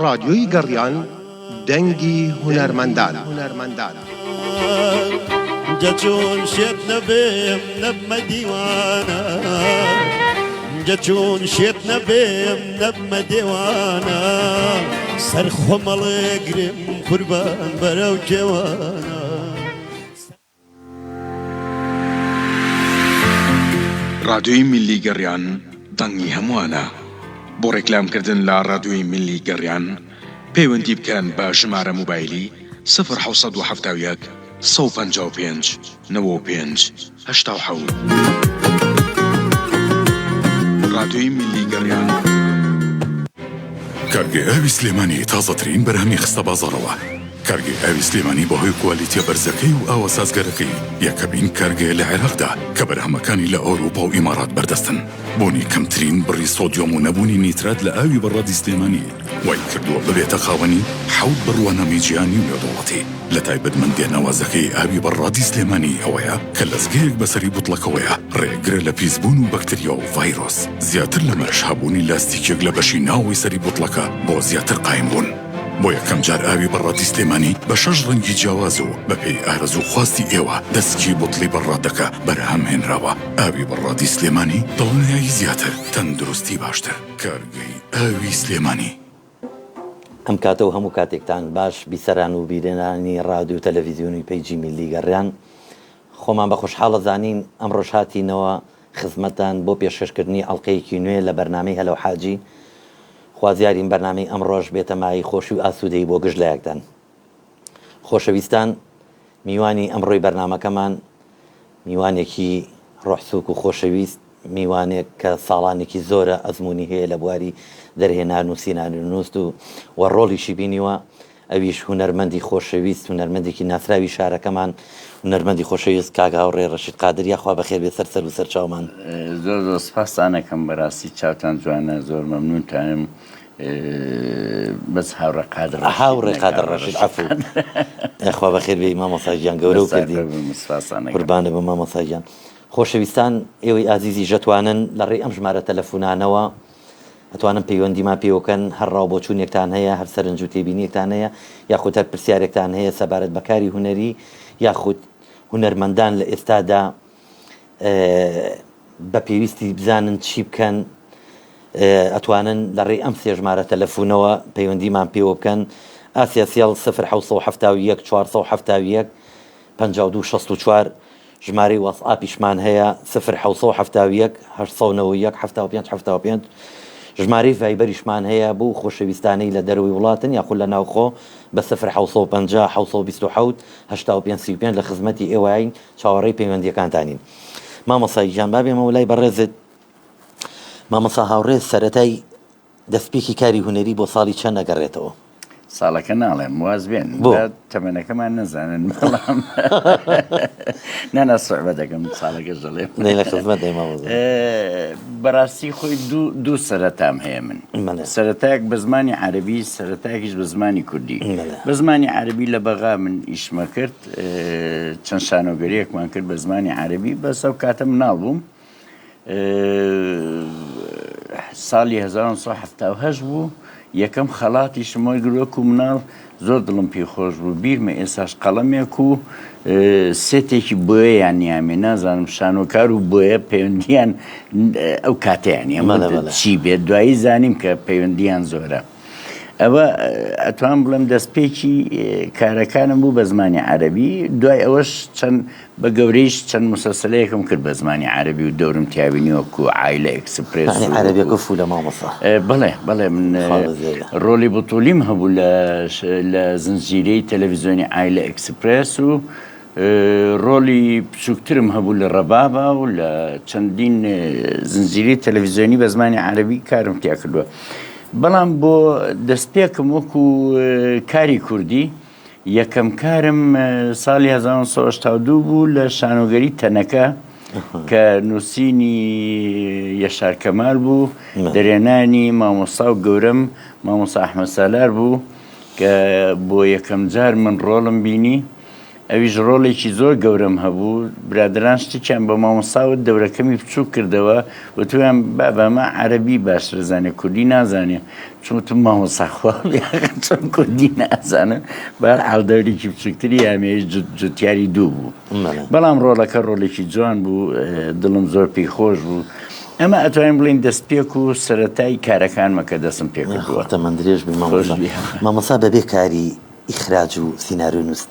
رادیۆی گەڕیان دەنگی هونەرمەندان جەچۆن شێت نەبێم نەبمە دیوانە جەچۆن شێت نەبێم نەبمە دێوانە سەر خۆمەڵێگرم قوربان بەرەو کێوانە. رادیۆی میلی گەڕیان دەنگی هەمووانە. بۆ ڕێکلامکردن لە رادیۆی میلی گەڕیان پەیوەندی بکەن بە ژمارە موبایلی 1970 155 95 87. رادیۆی میلی گەڕیان. کارگەی ئاوی سلێمانی تازەترین بەرهەمی خستە بازاڕەوە. کارگەی ئاوی سلێمانی بەهۆی کوالیتیە بەرزەکەی و ئاوە سازگەرەکەی یەکەمین کارگەیە لە عێراقدا کە بەرهەمەکانی لە ئەوروپا و ئیمارات بەردەستن. بۆنی کەمترین بڕی سۆدیۆم و نەبوونی نیترات لە ئاوی بەڕادی سلێمانی وای کردووە ببێتە خاوەنی 7 بڕوانەمی جیهانی و نێودەوڵەتی. لە تایبەتمەندی ناوازەکەی ئاوی بەڕادی سلێمانی ئەوەیە کە لەزگەیەک بەسەری بوتڵەکەوەیە ڕێگرە لە پیسبوون و بەکتریا و ڤایرۆس. زیاتر لە مەرشهابوونی لاستیکێک لە بەشی ناوەوەی سەری بوتڵەکە بۆ زیاتر قایم بوون. بۆ یەکەم جار ئاوی بەڕادی سلێمانی بە 6 ڕەنگی جیاواز و بەپێی ئارەزوو خواستی ئێوە دەستکی بوتڵی بەڕادەکە بەرهەم هێنراوە. ئاوی بەڕادی سلێمانی دڵنیایی زیاتر، تەندروستی باشتر. کارگەی ئاوی سلێمانی. ئەم کاتە و هەموو کاتێکتان باش بیسەران و بیرێنانی رادیو و تەلەڤیزیۆنی پەیجی میلی گەڕیان. خۆمان بە خۆشحاڵە زانین ئەمڕۆژ هاتینەوە خزمەتان بۆ پێشکەشکردنی ئەڵقەیەکی نوێ لە بەرنامەی هەلو حاجی. خوازیارین بەرنامەی ئەمڕۆژ بێتە مای خۆشی و ئاسوودەی بۆ گشت لایەکتان. خۆشەویستان، میوانی ئەمڕۆی بەرنامەکەمان میوانێکی ڕۆحسووک و خۆشەویست، میوانێک کە ساڵانێکی زۆرە ئەزمموی هەیە لە بواری دەرهێنان و سینانووست و ڕۆڵیشی بینیوە. ئەویش هونەرمەندی خۆشەویست، هونەرمەندێکی ناسراوی شارەکەمان، هونەرمەندی خۆشەویست کاک هاوڕێ ڕەشید قادر. یاخوا بەخێر بێ سەر و سەر چاومان. زۆر سپاسانەکەم بەڕاستی، چاوتان جوانە، زۆر مەمنونتانم. بەس هاوڕێ قادر ڕەشید عەفو. یاخوا بەخێر بێ مامۆستاگیان گەورە و کردی. قوربانە بە مامۆستاگیان. خۆشەویستان، ئێوەی ئازیزی ژەتوانن لە ڕێی ئەم ژمارە تەلەفۆنانەوە ئەتوانن پەیوەندیمان پێوەکەن، هەر ڕاوبۆچوونێکتان هەیە، هەر سەرنج و تێبینیەکتان هەیە، یاخود هەر پرسیارێکتان هەیە سەبارەت بەکاری هونەری یاخود هونەرمەندان لە ئێستادا بە پێویستی بزانن چی بکەن، ئەتوانن لە ڕێی ئەم سێ ژمارە تەلەفۆنەوە پەیوەندیمان پێوە بکەن. ئاسیاسیال 0771 471 52 64 ژمارەی وەسئاپیشمان هەیە 0771 891 75 75. ژمارەی ڤایبەریشمان هەیە بۆ خۆشەویستانەی لە دەروی وڵاتن یاخود لە ناوخۆ بە 0750 727 85 لە خزمەتی ئێوەین چاوەڕێی پەیوەندیەکانتانین. مامۆساییان بابێمە وەلای بەڕێزت. مامۆسا هاوڕێ سەرەتای دەستپێکی کاری هونەری بۆ ساڵی چەند ئەگەڕێتەوە؟ ساڵەکە ناڵێم واز بێن تەمەنەکەمان نەزانن بەڵام نانە سوعبە دەکەم ساڵەکە ژەڵێ لە خزمەت دەیماوەزە. بەڕاستی خۆی دوو سەرەتام هەیە من. سەرەتایەک بە زمانی عەرەبی، سەرەتایەکیش بە زمانی کوردی. بە زمانی عەرەبی لە بەغا من ئیشمە کرد، چەند شانۆگەریەکمان کرد بە زمانی عەرەبی، بەس ئەو کاتە مناڵ بووم. ساڵی 1970 بوو، یەکەم خەڵاتی شمۆی گرۆک و مناڵ زۆر دڵم پێی خۆش بوو. بیرمە ئێساش قەڵەمێک و سێتێکی بۆیە یان نیامێ نازانم شانۆکار و بۆیە پەیوەندیان ئەو کاتەیانی ئەمە چی بێت، دوایی زانیم کە پەیوەندیان زۆرە. ئەوە ئەتوان بڵێم دەستپێکی کارەکانم بوو بە زمانی عەرەبی. دوای ئەوەش چەند بە گەورەیش چەند موسەسەلەیەکم کرد بە زمانی عەرەبی و دەورم تیاوینیوەکو عایلە ئەکسپرێس عەرەبیەکە فولە مامۆستا. بەڵێ من ڕۆلی بوتوولیم هەبوو لە زنجیرەی تەلەڤیزیۆنی عایلە ئەکسپرێس و ڕۆلی بچووکترم هەبوو لە ڕەبابە و لە چەندین زنجیرەی تەلەڤیزیۆنی بە زمانی عەرەبی کارم تیا کردووە. بەڵام بۆ دەستپێکم وەکو کاری کوردی یەکەم کارم ساڵی 1982 بوو لە شانۆگەری تەنەکە کە نووسینی یەشار کەمال بوو، دەرێنانی مامۆستا و گەورەم مامۆستا ئەحمەد سالار بوو کە بۆ یەکەم جار من ڕۆڵم بینی. ئەویش ڕۆڵێکی زۆر گەورەم هەبوو برادران شتێکیان بە مامۆستاوت دەورەکەمی بچوو کردەوە وتویان بابەمە عەرەبی باشتر زانێ کوردی نازانێ چونتم مامۆستاخوا چۆن کوردی نازانە بەهەرحاڵ دەورێکی بچووکتری ئەمێش جوتیاری دوو بوو بەڵام ڕۆڵەکە ڕۆڵێکی جوان بوو دڵم زۆر پێی خۆش بوو ئەمە ئەتوانین بڵین دەستپێک و سەرەتای کارەکانمە کە دەستم پێ کردووە تەمەند درێژ بی مامۆستا بەبێ کاری ئیخراج و سیناریۆ نووس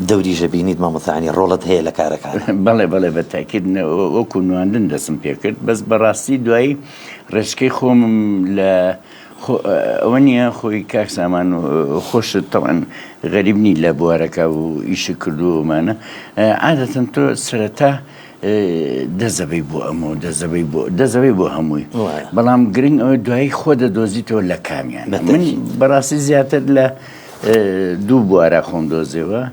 دەوریژە بینیت مامۆستاانی ڕۆڵت هەیە لە کارەکان بەڵێ بەڵێ بە تاکید وەکو نواندن دەستم پێ کرد بەس بەڕاستی دوایی ڕێچکەی خۆمم لە ئەوە نییە خۆی کاک سامان خۆشت تەوان غەریبنی لە بوارەکە و ئیشی کردووەمانە عادەتەن تۆ سەرەتا دەزەبەی بۆ ئەمە دەزەبەی بۆ هەمووی بەڵام گرنگ ئەوە دوایی خۆ دەدۆزیتەوە لە کامیان من بەڕاستی زیاتر لە دوو بوارە خۆم دۆزیەوە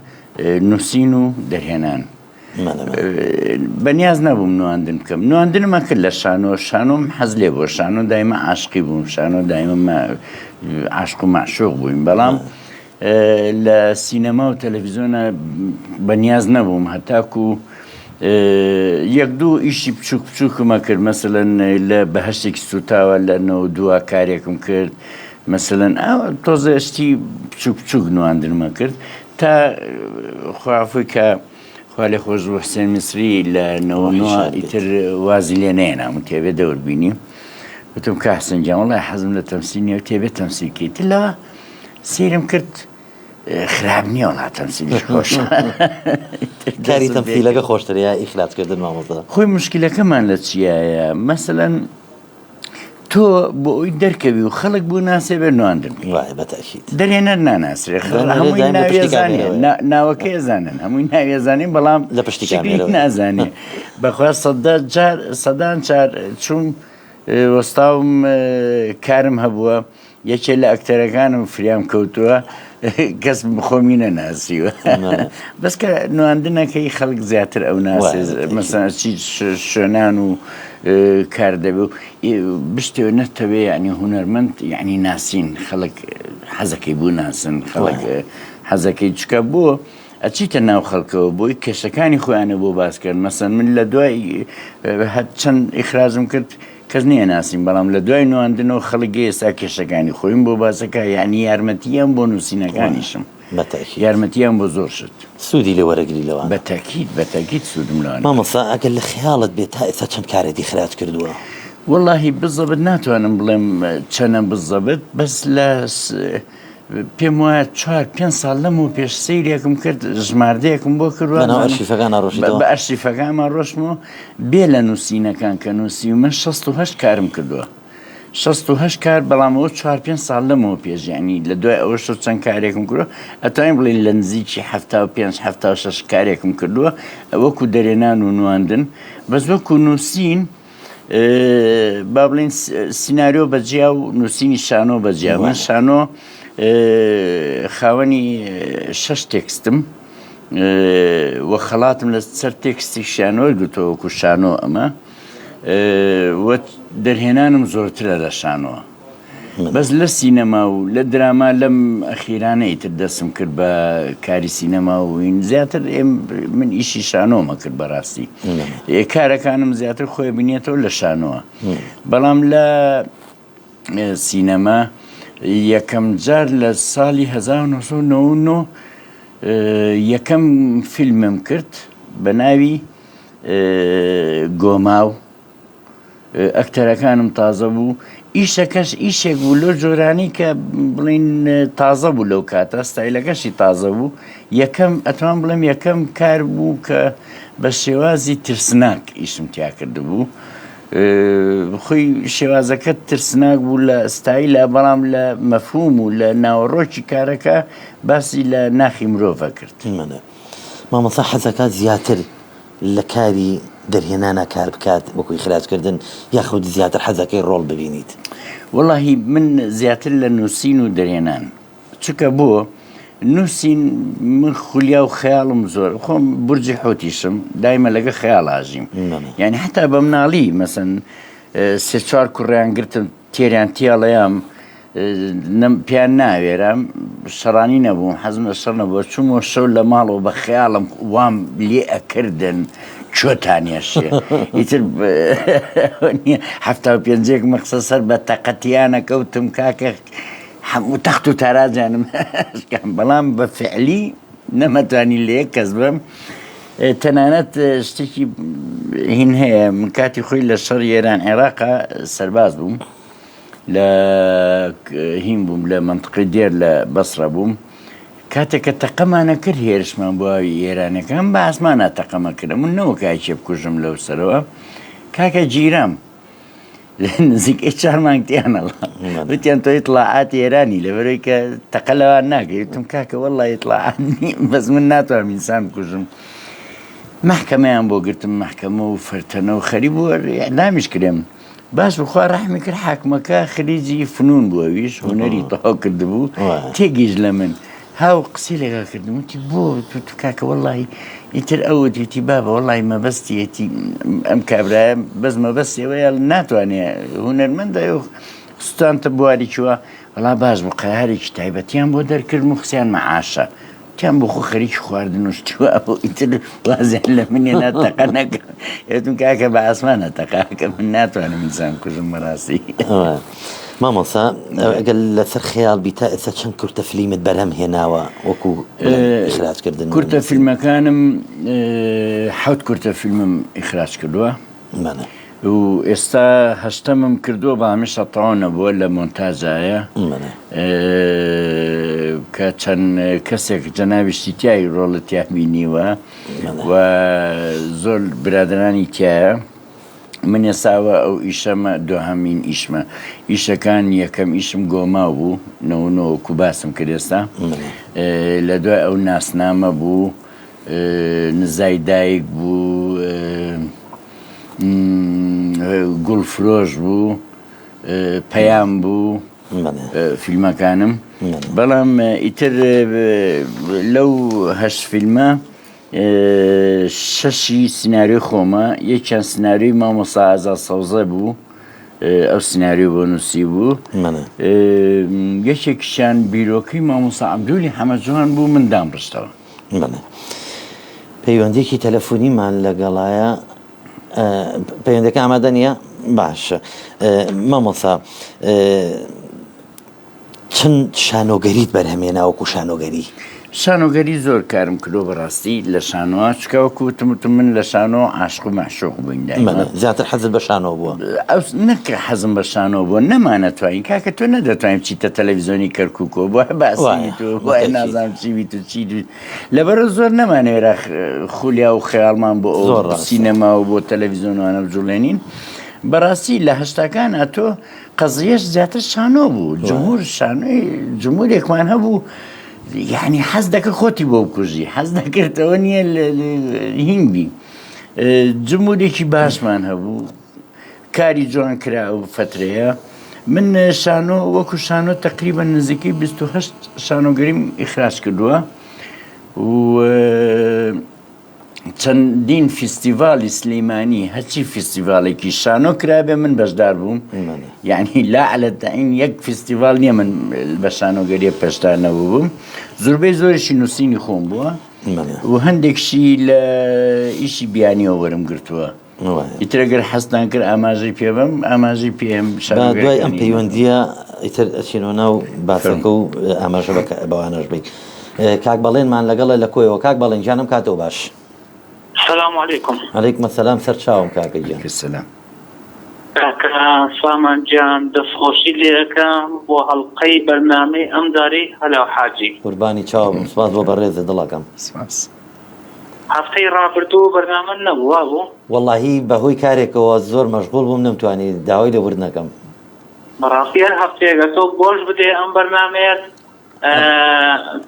نووسین و دەرهێنان بەنیاز نەبووم نواندن بکەم نواندنمە کرد لە شانۆم حەز لێ بۆ شانۆ دایمە عاشقی بووم شانۆ دایمە عاشق و معشوق بووین بەڵام لە سینەما و تەلەڤیزیۆنە بەنیاز نەبووم هەتاکو یەک دوو ئیشی بچووک بچووکمە کرد مەسەلەن لە بەهەشتێکی سوتاوە لە 92 کارێکم کرد مەسەلەن تۆزە شتی بچووک بچووک نواندنمە کرد تا خوافوی کە خوا لێ خۆش بوو حسێن میسری لە 99 ئیتر وازی لێ نەهێنام و تێبێ دەوروبینی وتم کە حەسەن گیان وەڵای حەزم لە تەمسیل نییە و تێبێت تەمسیلکەیت لەوە سیرم کرد خراپ نییە وڵات تەمسیلیش خۆشە کاری تەمسیلەکە خۆشترە یا ئیخلاتکردن مامۆستا خۆی مشکلەکەمان لە چیایە مەسەلەن تۆ بۆ ئەوی دەرکەوی و خەڵک بوو ناسێ بێ نواندن دەرێنەر ناناسرێ هەمووی ناوێزانێ ناوەکە ێزانن هەمووی ناوێزانین بەڵام لە پشتی نازانێ بەخوا سەدان چار چوون وەستاوم کارم هەبووە یەکێ لە ئەکتەرەکانم فریام کەوتووە کەس خۆمی نەناسیوە بەس کە نواندنەکەی خەڵک زیاتر ئەو ناسێ مەسەڵەن چی شوێنان و کار دەبێ و بشتێوە نەتەوێ ینی هونەرمەند یعنی ناسین خەڵک حەزەکەی بوو ناسن خەڵک حەزەکەی چکە بووە ئەچیتە ناو خەڵکەوە بۆی کێشەکانی خۆیانە بۆ باسکرد مەسەن من لە دوای چەند ئیخراجم کرد کەس نییە ناسیم بەڵام لە دوای نواندنەوە خەڵکی ئێستا کێشەکانی خۆیم بۆ باسەکە یعنی یارمەتیان بۆ نووسینەکانیشم یارمەتیان بۆ زۆر شت سوودی لێ وەرەگری لەوە بەتاکید سوودم لەوانە مامۆستا ئەگەر لە خەیاڵت بێت تا ئێستا چەند کارێتی خراج کردووە وەڵاهی بزەبت ناتوانم بڵێم چەنە بزەبت بەس لە پێم وایە 4-5 ساڵ لەمەوە پێش سەیرێکم کرد ژماردەیەکم بۆ کردووە بە ئەرشیفەکانمان ڕۆشتمەوە بێ لە نووسینەکان کە نووسی و من 68 کارم کردووە 68 کار بەڵامەوە 4-5 ساڵ لەمەوە پێژیانی لە دوای ئەوە شو چەند کارێکم کردووە ئەتوانین بڵین لە نزیکی 75-76 کارێکم کردووە وەکو دەرێنان و نواندن بەس وەکو نووسین با بڵین سیناریۆ بەجیا و نووسینی شانۆ بەجیا من شانۆ خاوەنی 6 تێکستم وە خەڵاتم لە سەر تێکستی شانۆی دوتەوە وەکو شانۆ ئەمە وە دەرهێنانم زۆرترە لە شانۆوە بەس لە سینەما و لە دراما لەم ئەخیرانەی تر دەستم کرد بە کاری سینەما وین زیاتر من ئیشی شانۆمە کرد بەڕاستی کارەکانم زیاتر خۆی بینێتەوە لە شانۆوە بەڵام لە سینەما یەکەم جار لە ساڵی 1999 یەکەم فیلمم کرد بە ناوی گۆماو ئەکتەرەکانم تازە بوو ئیشەکەش ئیشێک بوو لۆ جۆرانی کە بڵین تازە بوو لەو کاتە ستایلەکەشی تازە بوو یەکەم ئەتوان بڵێم یەکەم کار بوو کە بە شێوازی ترسناک ئیشم تیا کرده بوو خۆی شێوازەکە ترسناک بوو لە ستایلە بەڵام لە مەفهوم و لە ناوەڕۆکی کارەکە باسی لە ناخی مرۆڤە کرد مامۆستا حەزەکات زیاتر لە کاری دەرهێنانە کار بکات وەکو ئیخراجکردن یاخود زیاتر حەزەکەی ڕۆڵ ببینیت وەڵاهی من زیاتر لە نووسین و دەرهێنان چکە بۆ نووسین من خولیا و خەیاڵم زۆر خۆم بورجی حوتیشم دایمە لەگە خەیاڵ ئاژیم یعنی حتا بە مناڵی مەسەن 3-4 کوڕیان گرتم تێریان تێڵەیام پیان ناوێرە شەڕانی نەبووم حەزم لە شەڕ نەبووە چوومەوە شەو لە ماڵەوە بە خەیاڵم وام لێ ئەکردن چۆتانێشێ ئیتر 75 مەخسە سەر بە تەقەتیانە کەوتم کاکە هەموو تەخت و تاراجانم بەڵام بە فعلی نەمەتوانی لێ کەس بم تەنانەت شتێکی هین هەیە من کاتی خۆی لە شەڕ ئێران عێراقا سەرباز بووم لە هین بووم لە منطقەی دێر لە بەسرە بووم کاتێککە تەقەمانە کرد هێرشمان بۆاوی ئێرانەکان بە ئاسمانە تەقەمە کردم من نەوە کاکێ بکوژم لەو سەرەوە کاکە گیرام نزیکەی 4 مانگتیانەڵ وتیان تۆ ئیطلاعاتی ئێرانی لەبەرەوەی کە تەقە لەوان ناکەیتم کاکە وەڵڵی ئیطلاعاتی بەس من ناتوانم ئینسان بکوژم محکەمەیان بۆ گرتم محکەمە و فەرتەنە و خەریب بووە ئەعدامیش کرێم باش بخوا ڕەحمی کرد حاکمەکە خەریجی فنون بووەویش هونەری تەواو کردبوو تێگەیشت لە من هاو قسەی لەگەڵ کردم وتی بۆ تو کاکە وەڵڵی ئیتر ئەوەتی بابە وەڵڵی مەبەستیەتی ئەم کابرایە بەس مەبەستیەوەیە ناتوانێت هونەرمەندە و سوستانتە بواری چووە وەڵا باش بوو قەیارێکی تایبەتیان بۆ دەرکرد و خسیان مەعاشە تیان بۆ خۆ خەریکی خواردن و شتووە بۆ ئیتر وازیان لە منێ ناتەقە نەکە ئێتم کاکە بە ئاسمانە تەقاکە من ناتوانم ئینسان کوژم بەڕاستی مامۆسا ئەگەر لەسەر خەیاڵ بیتە ئێستا چەند کورتە فیلمت بەرهەم هێناوە وەکو ئیخراجکردن کورتە فیلمەکانم 7 کورتە فیلمم ئیخراج کردووە و ئێستا هەشتەمم کردووە بە هەمیشە تەواو نەبووە لە مۆنتاژایە کە چەند کەسێک جەناویشتی تیایی ڕۆڵە تیابینیوە و زۆر برادرانی تایە من ێساوە ئەو ئیشەمە دوهەمین ئیشمە ئیشەکان یەکەم ئیشم گۆماو بوو نەوەکو باسم کرد ئێستا لە دوای ئەو ناسنامە بوو نزای دایک بوو گوڵفرۆش بوو پەیام بوو فیلمەکانم بەڵام ئیتر لەو 8 فیلمە 6 سناریۆ خۆمە یەکیان سناریۆی مامۆستا ئازاد سەوزە بوو ئەو سناریۆ بۆ نووسی بوو یەکێکیشیان بیرۆکەی مامۆستا عەبدولی حەمەدجوان بوو من دامڕشتەوە پەیوەندێکی تەلەفۆنیمان لەگەڵایە پەیوەندەکە ئامادە نییە باشە مامۆستا چەند شانۆگەریت بەرهەمێنا وەکو شانۆگەری شانۆگەری زۆر کارم کردو بەڕاستی لە شانۆوە چکەوەکو وتم من لە شانۆ عاشق و مەعشوق بووین زیاتر حەزت بە شانۆ بووە نەکە حەزم بە شانۆ بووە نەمانەتوانین کاکە تۆ نەدەتوانین چیتە تەلەڤیزۆنی کەرکووکۆ بۆ باسی تۆ وای نازانم چیویت و چی لەبەرە زۆر نەمانێرە خولیا و خەیاڵمان بۆ ئەو سینەما و بۆ تەلەڤیزۆنوانە بجوڵێنین بەڕاستی لە هەشتاکانە تۆ قەزیەش زیاتر شانۆ بوو جمهور شانۆی جمهورێکمان هەبوو یعنی حەز دەکرد خۆتی بۆ بکوژی حەز دەکردەوە نییە هینبی جمهورێکی باشمان هەبوو کاری جوان کرا و فترەیە من شانۆ وەکو شانۆ تقریبا نزیکەی 28 شانۆگەریم ئیخراج کردووە و چەندین فیستیڤاڵی سلەیمانی هەرچی فیستیڤاڵێکی شانۆ کرابێ من بەشدار بووم یعنی لا على تعین یەک فیستیڤاڵ نییە من بە شانۆگەریە پێشدارنەوە بووم زۆربەی زۆرشی نووسینی خۆم بووە و هەندێکشی لە ئیشی بیانیەوە وەرم گرتووە ئیترەگەر حەستان کرد ئاماژەی پێ بم ئاماژەی پێم دوای ئەم پەیوەندیە ئیتر ئەچینەوە ناو باسەکە و ئاماژە بەوانەش بیت کاک بەڵێنمان لەگەڵە لە کۆیەوە کاک بەڵێن جانم کاتەوە باش السلام عليكم. عليكم السلام سەر چاوم کاکە گیان السلام کاکە سامان جان دەستخۆشی لێەکەم بۆ هەڵقەی بەرنامەی ئەمداری هەلاو حاجی قوربانی چاوم سپاس بۆ بەڕێزە دڵەکەم هەفتەی ڕابردوو بەرنامە نەبووە بوو وەڵاهی بەهۆی کارێکەوە زۆر مەشغوڵ بووم نەمتوانی داوای لەورد نەکەم بەڕاستی هەر هەفتەیەکە تۆ بۆش بدێ ئەم بەرنامەیەت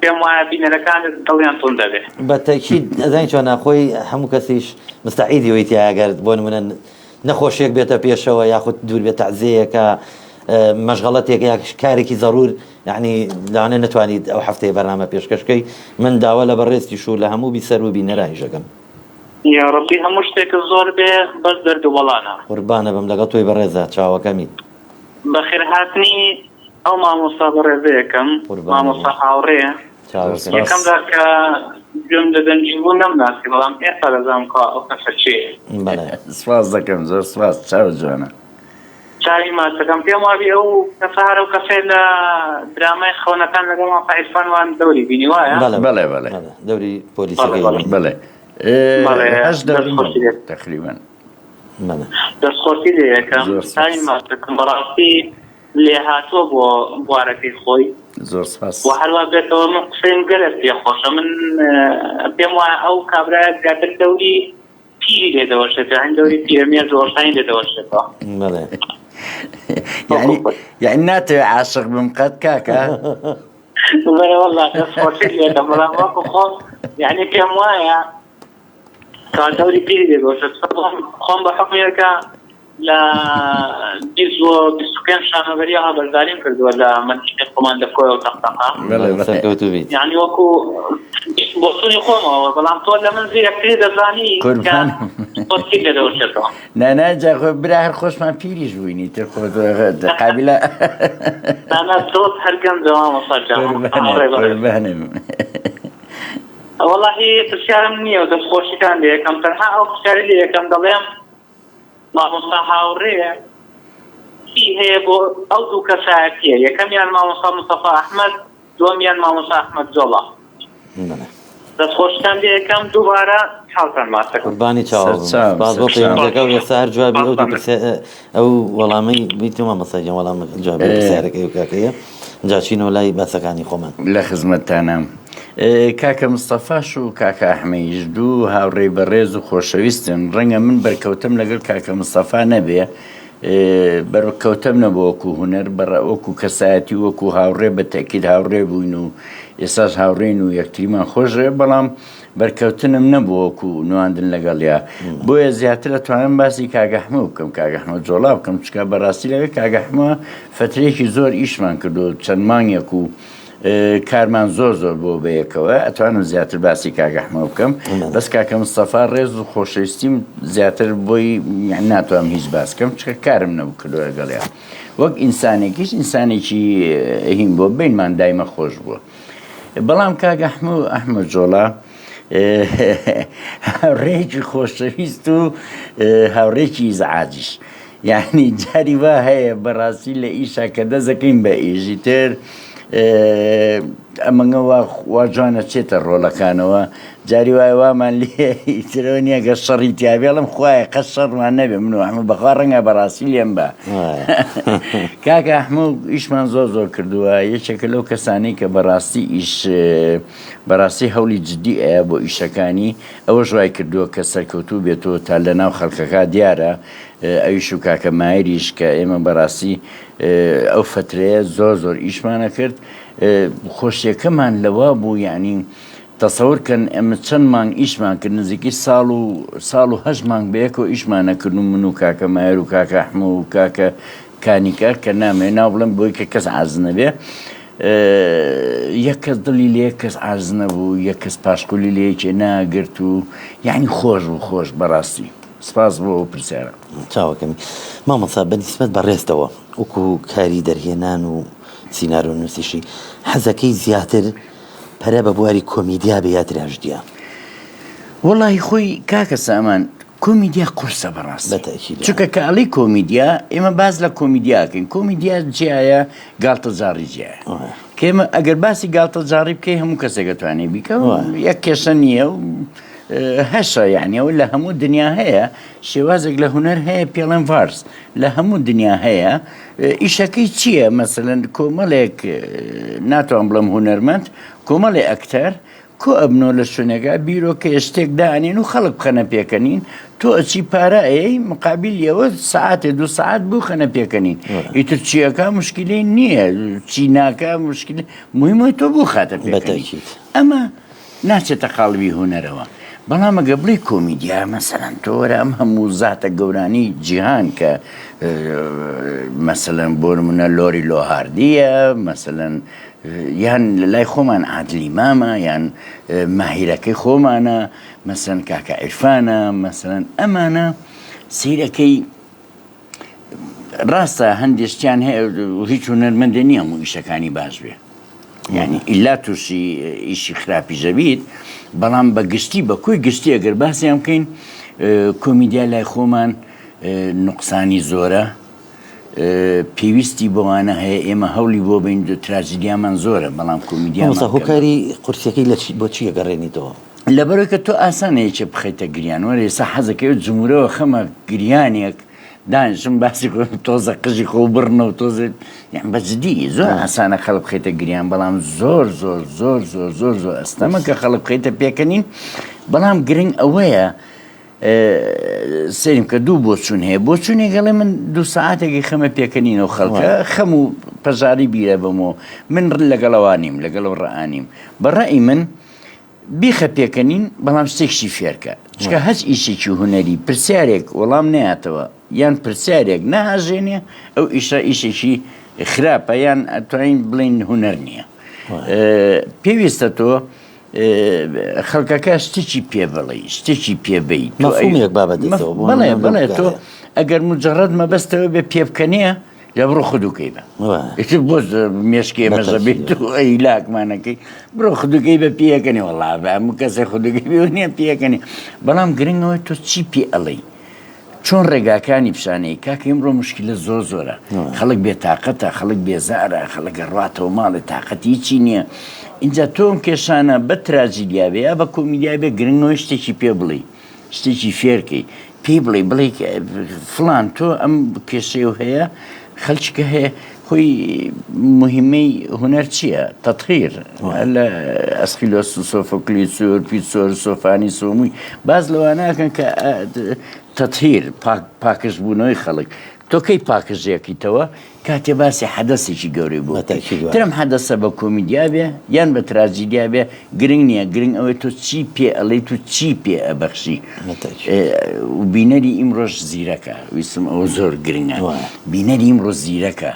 پێم وایە بینەرەکانت دڵیان تون دەبێت بە تەکید ئەزانی چۆن ناخۆی هەموو کەسیش مستعیدی وەی تیاگەر بۆ نمونە نەخۆشیێک بێتە پێشەوە یاخود دوور بێت تەعزیەکە مەشغەڵەتێک یا کارێکی زەڕور یعنی لەوانە نتوانیت ئەو هەفتەیە بەرنامە پێشکەشکەی من داوا لە بەڕێستیش و لە هەموو بیسەر و بینەرایشەکەم یا ڕەبی هەموو شتێک زۆر بێ بەس دەردووەڵانە قوربانە بم لەگەڵ تۆی بەڕێزە چاوەکەمی بەخێرهاتنی ئەو مامۆستا بەڕێزەیەکەم مامۆستا هاوڕێ یەکەم کە گوێم دەدەنجی بوو نەمناسی بەڵام ئێستا دەزانم کە ئەو کەسە چێ سپاس دەکەم زۆر سپاس چاو جوانە چاوی ماچەکەم پێم وابی ئەو کەسە هەرە و کەسێ لە درامای خەونەکان لەگەڵ فائیسفان وان دەوری بینی وایە بەڵێ بەڵێ دەوری پۆلیسەکەی بەڵێ هەش دەوری تقریبا دەستخۆشی لێ یەکەم چاوی ماچەکەم بەڕاستی لێ هاتووە بۆ بوارەکەی خۆی زۆر سپاس و هەروە بێتەوە من قسەیم گەلێک پێخۆشە من پێم وایە ئەو کابرایە زیاتر دەوری پیری لێ دەوەشێتەوە هەند دەوری پیرەمێر زۆرشانی لێ دەوەشێتەوە یعنی ناتوێ عاشق بم قەت کاکە بەڵێ وەڵڵا دەستخۆشی لێ دەکەم بەڵام وەکو خۆم یعنی پێم وایە کە دەوری پیری لێ دەوەشێت خۆم بە حکمێکە لە 25 شانۆڤەریەوە بەرداریم کردووە لە مەنچێک خۆمان دەکۆیەوە تەختەقا یعنی وەکو بۆسوونی خۆمەوە بەڵام تۆ لە من زیرەکتری دەزانی خۆتی لێ دەوەشێتەوە ناناجا خۆ برا هەر خۆشمان پیریش بووینی تر خۆ قابلە نانا تۆت هەرگەم جەوام قوربانم وەڵاهی پرسیارم نییە و دەستخۆشیتان لێ یەکەم تەنها ئەو پرسیاری لێ یەکەم دەڵێم مامۆستا هاوڕێ چی هەیە بۆ ئەو دوو کەسایەتیە یەکەمیان مامۆستا مستەفا ئەحمەد دووەمیان مامۆستا ئەحمەد جۆڵا دەستخۆشتان لێ یەکەم دووبارە چاوتان ماسەکەم قوربانی چاوم باز بۆ پەیوەندەکە و ئێستا هەر جوابی ئەو وەڵامەی بیتم مامۆستاجان وەڵام جوابی پرسیارەکەی و کاکەیە جا چینەوە لای باسەکانی خۆمان لە خزمەتتانم کاکە مستەفاش و کاکە ئەحمەیش دوو هاوڕێی بەڕێز و خۆشەویستن ڕەنگە من بەرکەوتم لەگەڵ کاکە مستەفا نەبێ بەرکەوتم نەبوو وەکو هونەر وەکو کەسایەتی وەکو هاوڕێ بە تەکید هاوڕێ بووین و ئێستاش هاوڕێن و یەکتریمان خۆشێ بەڵام بەرکەوتنم نەبوو وەکو نواندن لەگەڵیا بۆیە زیاتر دەتوانم باسی کاکە ئەحمە بکەم کاکە ئەحمە جۆڵا بکەم چکە بەڕاستی لەگەڵ کاکە ئەحمە فترەیەکی زۆر ئیشمان کردو چەند مانگێک و کارمان زۆر بۆ بەیەکەوە ئەتوانم زیاتر باسی کاکە ئەحمە بکەم بەس کاکە مستەفا ڕێز و خۆشەویستیم زیاتر بۆی ناتوانم هیچ باس بکەم چکە کارم نەبوو کردووە لەگەڵیا وەک ئینسانێکیش ئینسانێکی هین بۆ بینمان دایمە خۆش بووە بەڵام کاکە ئەحمە جۆڵا هاوڕێکی خۆشەویست و هاوڕێکی ئیزعاجیش یعنی جاری وا هەیە بەڕاستی لە ئیشا کە دەزەکەین بە ئیژی تر ئەمەنگەوە وا جوانە چێتە ڕۆڵەکانەوە جاری وایە وامان لێ ئیترەوە نییە گە شەڕی تیاابێڵم خوایە قەت شەڕمان نەبێ من و ئەحمە بەخوا ڕەنگە بەڕاستی لێم بە کاکە ئەحمە ئیشمان زۆر کردووە یەکێکە لەو کەسانەی کە بەڕاستی هەولی جددی ئەیە بۆ ئیشەکانی ئەوە ژوای کردووە کە سەرکەوتوو بێتەوە تا لە ناو خەڵکەکە دیارە ئەویش و کاکە مایریش کە ئێمە بەڕاستی ئەو فترەیە زۆر ئیشمانە کرد خۆشیەکەمان لەوە بوو یعنی تەسەورکەن ئەمە چەند مانگ ئیشمان کرد نزیکی ساڵ و 8 مانگ بەیەکەوە ئیشمانەکردن من و کاکە مایر و کاکە ئەحمە و کاکە کانیکە کە نامێ ناو بڵم بۆی کە کەس عاز نەبێ یەک کەس دڵی لێ کەس عاز نەبوو یەک کەس پاشکولی لێکێ ناگرت و یعنی خۆش بەڕاستی سپاس بۆ پرسیارە چاوەکەمی مامۆستا بەنسبەت بە ڕێستەوە وەکو کاری دەرهێنان و سینارۆ نووسیشی حەزەکەی زیاتر پەرە بە بواری کۆمیدیا بە یا تراژدیا وەڵی خۆی کاکە سامان کۆمیدیا قورسە بەڕاست چونکە کاڵی کۆمیدیا ئێمە باز لە کۆمیدیاکەین کۆمیدیا جیایە گاڵتە جاڕی جیایە کێمە ئەگەر باسی گاڵتە جاڕی بکەی هەموو کەسێک دەتوانێ بیکەوە یەک کێشە نییە و هەشە یعنیەوە لە هەموو دنیا هەیە شێوازێک لە هونەر هەیە پێڵێن ڤارس لە هەموو دنیا هەیە ئیشەکەی چییە مەسەلەن کۆمەڵێک ناتوان بڵم هونەرمەند کۆمەڵێ ئەکتەر کۆ ئەبنۆ لە شوێنەکە بیرۆکە شتێک دانێن و خەڵک بخەنە پێکەنین تۆ ئەچی پارە ئەی مقابلیەوە ساعتێ 2 ساعت بوو خەنە پێکەنین ئیتر چیەکە مشکلەی نییە چی ناکە مشکل مهمەوەی تۆ بوو خاتە پێکەنین ئەمە ناچێتە قاڵبی هونەرەوە بەڵام ئەگە بڵی کۆمیدیا مەسەلەن تۆرە ئەم هەموو زاتە گەورانی جیهان کە مەسەلەن بۆ نمونە لۆری لۆهاردیە مەسەلەن یان لای خۆمان عادلی مامە یان ماهیرەکەی خۆمانە مەسەلەن کاکە عیرفانە مەسەلەن ئەمانە سیرەکەی ڕاستە هەندێکیان هەیە و هیچ هونەرمەندە نییە و ئیشەکانی باش بێ یعنی ئیلا تووشی ئیشی خراپی ژەبیت بەڵام بە گشتی بە کۆی گشتی ئەگەر باسییان بکەین کۆمیدیا لای خۆمان نوقسانی زۆرە پێویستی بۆوانە هەیە ئێمە هەولی بۆ بین تراژیدیامان زۆرە بەڵام کۆمیدیامان هۆکاری قورسەکەی بۆ چی گەڕێنیتەوە لەبەرەوەی کە تۆ ئاسانەیەکێ بخەیتە گریان وەرە ئێستا حەزەکەوێت جمهورەوە خەمە گریانێک دانیشم باسی تۆزە قژی خۆ بڕنەوە تۆزە بەجددی زۆر ئاسانە خەڵک بخەیتە گریان بەڵام زۆر زۆر زۆر زۆر زۆر زۆر ئەستەمە کە خەڵک بخەیتە پێکەنین بەڵام گرنگ ئەوەیە سریم کە دوو بۆچوون هەیە بۆچوونێ گەڵێ من 2 ساعتێکی خەمە پێکەنینەوە خەڵکە خەم و پەژاری بیرە بمەوە من لەگەڵەوانیم لەگەڵەوە ڕائانیم بەڕای من بیخە پێکەنین بەڵام شتێکشی فێرکە چکە هەچ ئیشێکی هونەری پرسیارێک وەڵام نەیاتەوە یان پرسیارێک نەهاژێنێ ئەو ئیشە ئیشێکی خراپە یان ئەتوانین بڵین هونەر نییە پێویستە تۆ خەڵکەکە شتێکی پێ بڵێ شتێکی پێبەی بڵێ بڵێ تۆ ئەگەر مجەڕەد مەبەستەوە بێ پێبکەنێ لە بڕۆ خودوکەی بە بۆ مێشکێ مەژە بێت و ئەیلاکمانەکەی بڕۆ خودوکەی بە پێەکەنی وەڵا بە هەموو کەسێ خودوکەی بێ نییە پێەکەنی بەڵام گرنگەوەی تۆ چی پێ ئەڵێی چۆن ڕێگاکانی پیشانەی کاکە ئێمڕۆ مشکلە زۆر زۆرە خەڵک بێتاقەتە خەڵک بێزارە خەڵک ڕاتەوە ماڵی تاقەتی هیچی نییە اینجا تۆم کێشانە بە تراژیدیا بێ یا بە کۆمیدیا بێ گرنگەوەی شتێکی پێ بڵێ شتێکی فێرکەی پێی بڵێ فڵان تۆ ئەم کێشەیە هەیە خەلچکە هەیە خۆی مهمەی هونەر چییە؟ تەطهیر لە ئەسخیلۆس و سۆفۆکلیس و پیتسۆر سۆفانی سۆمووی باز لەوانەکەن کە تەطهیر پاکش بوونەوەی خەڵک تۆ کەی پاکژێکیتەوە کاتێ باسی حەدەسێکی گەورەی بوو ترم حەدەسە بە کۆمیدیا بێ یان بە تراژیدیا بێ گرنگ نییە گرنگ ئەوەی تۆ چی پێ ئەڵێیت و چی پێ ئەبەخشی و بینەری ئیمڕۆژ زیرەکە ویسم ئەوە زۆر گرنگە بینەری ئیمڕۆ زیرەکە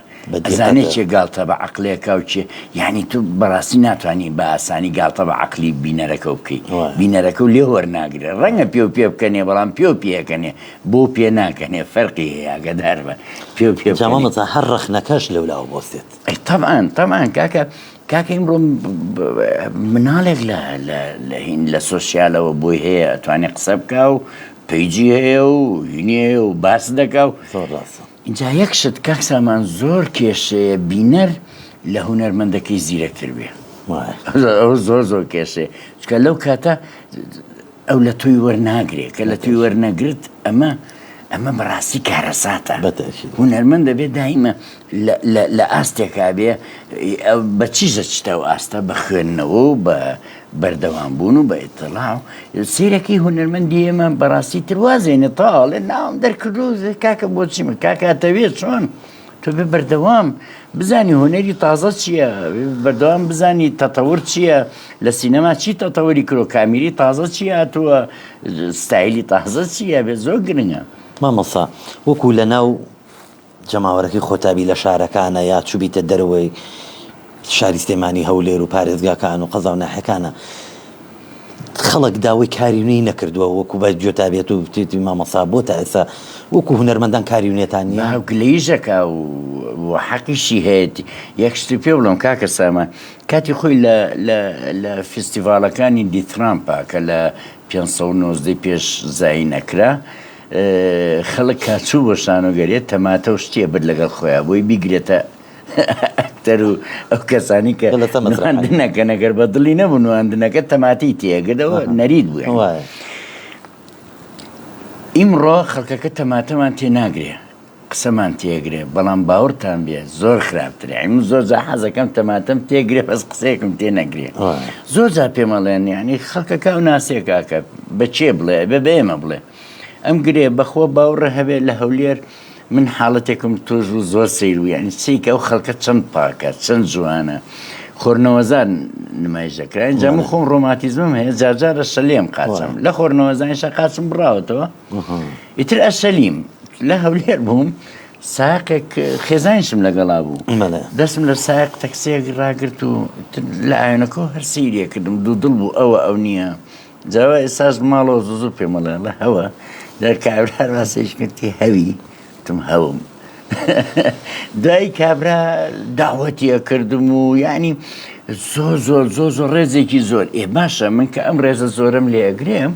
ئەزانێت چێ گاڵتە بە عەقلەکە و چێ یعنی تو بەڕاستی ناتوانانی بە ئاسانی گاڵتە بە عەقلی بینەرەکە بکەیت بینەرەکە و لێ وەرناگرێ ڕەنگە پێ و پێ بکەنێ بەڵام پێ و پێەکەنێ بۆ پێ ناکەنێ فەرقی هەیە ئاگادار بە پێ و پێ هەر ڕەخنەکەش لەولاوە بۆستێت تەمان کاکە ئیمڕۆ مناڵێک لە سۆسیالەوە بۆی هەیە ئەتوانێت قسە بکە و پەیجی هەیە و هینێ و باس دەکا و اینجا یەک شت کاک سامان زۆر کێشەیە بینەر لە هونەرمەندەکەی زیرەکتر بێ ئەو زۆر زۆر کێشەیە چکە لەو کاتە ئەو لە تۆی وەرناگرێت کە لە توی وەرنەگرت ئەمە بەڕاستی کارەساتە هونەرمەند دەبێت دایمە لە ئاستێکا بێ بە چیژە چتە و ئاستە بە خوێندنەوە و بە بەردەوامبوون و بە ئیتڵاو سیرەکەی هونەرمەندی ئێمە بەڕاستی تروازێنێ تاڵێ ناوم دەرکردو کاکە بۆچیمە کاکاتەوێت چۆن تۆ بێ بەردەوام بزانی هونەری تازە چییە بەردەوام بزانی تەتەور چییە لە سینەما چی تەتەوەری کرۆ کامیری تازە چیە هاتووە ستایلی تازە چییە بێ زۆر گرنگە مامەسا وەکو لە ناو جەماوەرەکەی خۆتابی لە شارەکانە یا چوبیتە دەرەوەی شاری سلێمانی هەولێر و پارێزگاکان و قەزا و ناحەکانە خەڵک داوای کاریونەی نەکردووە وەکو بە گوێتابێت و بتێتی مامەسا بۆ تا ئێستا وەکو هونەرمەندان کاریونێتان نیە لەیژەکە و حەقیشی هەیەی یەک شتی پێ بڵم کاکە سامان کاتی خۆی لە فستیڤالەکانی دیترامپا کە لە 590 پێش زایی نەکرا خەڵک کاچوو بۆ شانۆگەریێت تەماتە و شتیە برد لەگەڵ خۆیان بۆی بیگرێتە ئەکتەر و ئەو کەسانی کە نوێندنەکە نەگەر بە دڵی نەبوو نوێندنەکە تەماتی تێگردەوە نەرید بووە ئیمڕۆ خەڵکەکە تەماتەمان تێناگرێ قسەمان تێگرێ بەڵام باوەڕتان بێ زۆر خراپترێ زۆر جا حەزەکەم تەماتەم تێگرێ بەس قسەیەکم تێ نەگرێ زۆر جا پێمەڵێن یعنی خەڵکەکە و ناسێکاکە بەچێ بڵێ بە ئێمە بڵێ ئەم گرێ بەخۆ باوەڕە هەبێت لە هەولێر من حاڵەتێکم تۆژ و زۆر سیر و یعنی چیکە ئەو خەڵکە چەند پاکە چەند جوانە خۆرنەوەزان نمایشەکرا اینجا من خۆم ڕۆماتیزمم هەیە جارجارە شەلێم قاچم لە خۆرنەوەزانیشە قاچم بڕاوەتەوە ئیتر ئەشەلیم لە هەولێر بووم ساقێک خێزانیشم لەگەڵا بوو دەستم لە ساق تەکسیەک ڕاگرت و لە ئاوێنەکە هەر سیریە کردم دوو دڵ بوو ئەو نییە جاوا ئێساش ماڵەوە زوو پێمەڵێ لە هەوە دەر کابرار باسێشکردی هەوی تم هەوم دوای کابرا داوەتیە کردم و یعنی زۆر ڕێزێکی زۆر باشە من کە ئەم ڕێزە زۆرم لێ ئەگرێم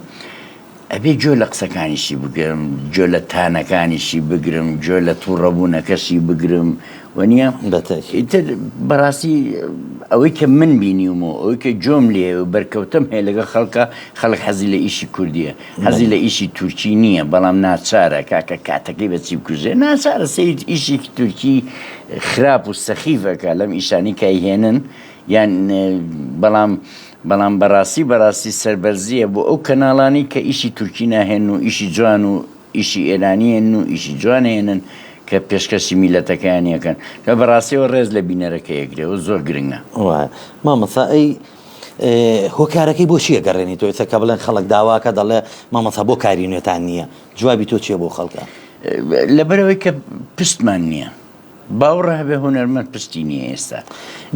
ئەبێ جۆ لە قسەکانیشی بگرم جۆ لە تانەکانیشی بگرم جۆ لە تووڕەبوونەکەشی بگرم وەنیە ئیتر بەڕاستی ئەوەی کە من بینیومەوە ئەوەی کە جۆم لێ و بەرکەوتم هەیە لەگە خەڵک حەزی لە ئیشی کوردیە حەزی لە ئیشی تورکی نییە بەڵام ناچارە کاکە کاتەکەی بەچی بکوژێ ناچارە سەید ئیشێکی تورکی خراپ و سەخیفەکە لەم ئیشانی کایهێنن یان بەڵام بەڕاستی سەربەرزیە بۆ ئەو کەناڵانی کە ئیشی تورکی ناهێن و ئیشی جوان و ئیشی ئێرانیێن و ئیشی جوانێنن کە پێشکەشی میلەتەکانیەکەن کە بەڕاستیەوە ڕێز لە بینەرەکە یەکرێەوە زۆر گرنگە مامەسا ئەی هۆکارەکەی بۆ چیە گەڕێنی تۆ ئێستا کە بڵێن خەڵک داواکە دەڵێ مامەسا بۆ کاری نوێتان نییە جوابی تۆ چییە بۆ خەڵکە لەبەرەوەی کە پشتمان نییە باوەڕە هەبێ هونەرمەند پشتی نییە ئێستا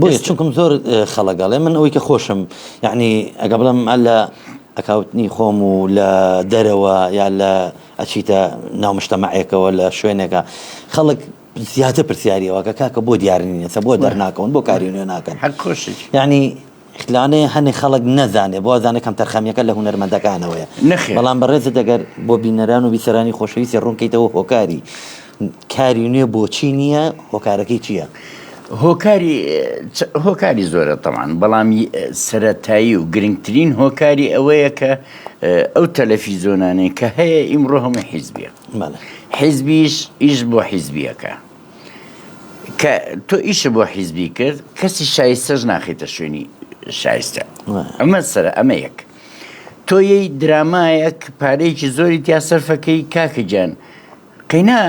بۆیە چونکم زۆر خەڵەگەڵێ من ئەوەی کە خۆشم یعنی ئەگە بڵم لە ئەکاوتنی خۆم و لە دەرەوە یا لە ئەچیتە ناومشتەمەعێکەوە لە شوێنێکە خەڵک زیاتر پرسیاریەوە کە کاکە بۆ دیارنیە بۆ دەرناکەون بۆ کاری نوێ ناکەن یعنی لانەیە هەنێ خەڵک نەزانێ بۆ زانێ کەم تەرخەمیەکە لە هونەرمەندەکانەوەیە بەڵام بەڕێزت دەگەر بۆ بینەران و بیسەرانی خۆشەویستی ڕوونکەیتەوە هۆکاری کاری نوێ بۆچی نییە هۆکارەکەی چییە؟ هۆکاری زۆرە تەمان بەڵام سەرەتایی و گرنگترین هۆکاری ئەوەیە کە ئەو تەلەڤیزۆنانەی کە هەیە ئیمڕۆ هەموو حیزبیە حیزبیش ئیش بۆ حیزبیەکە کە تۆ ئیشە بۆ حیزبی کرد کەسی شایستەش ناخێتە شوێنی شایستە ئەمە سەرە ئەمە یەک تۆ یەی درامایەک پارەیەکی زۆری تیا سەرفەکەی کاکەجان قەینا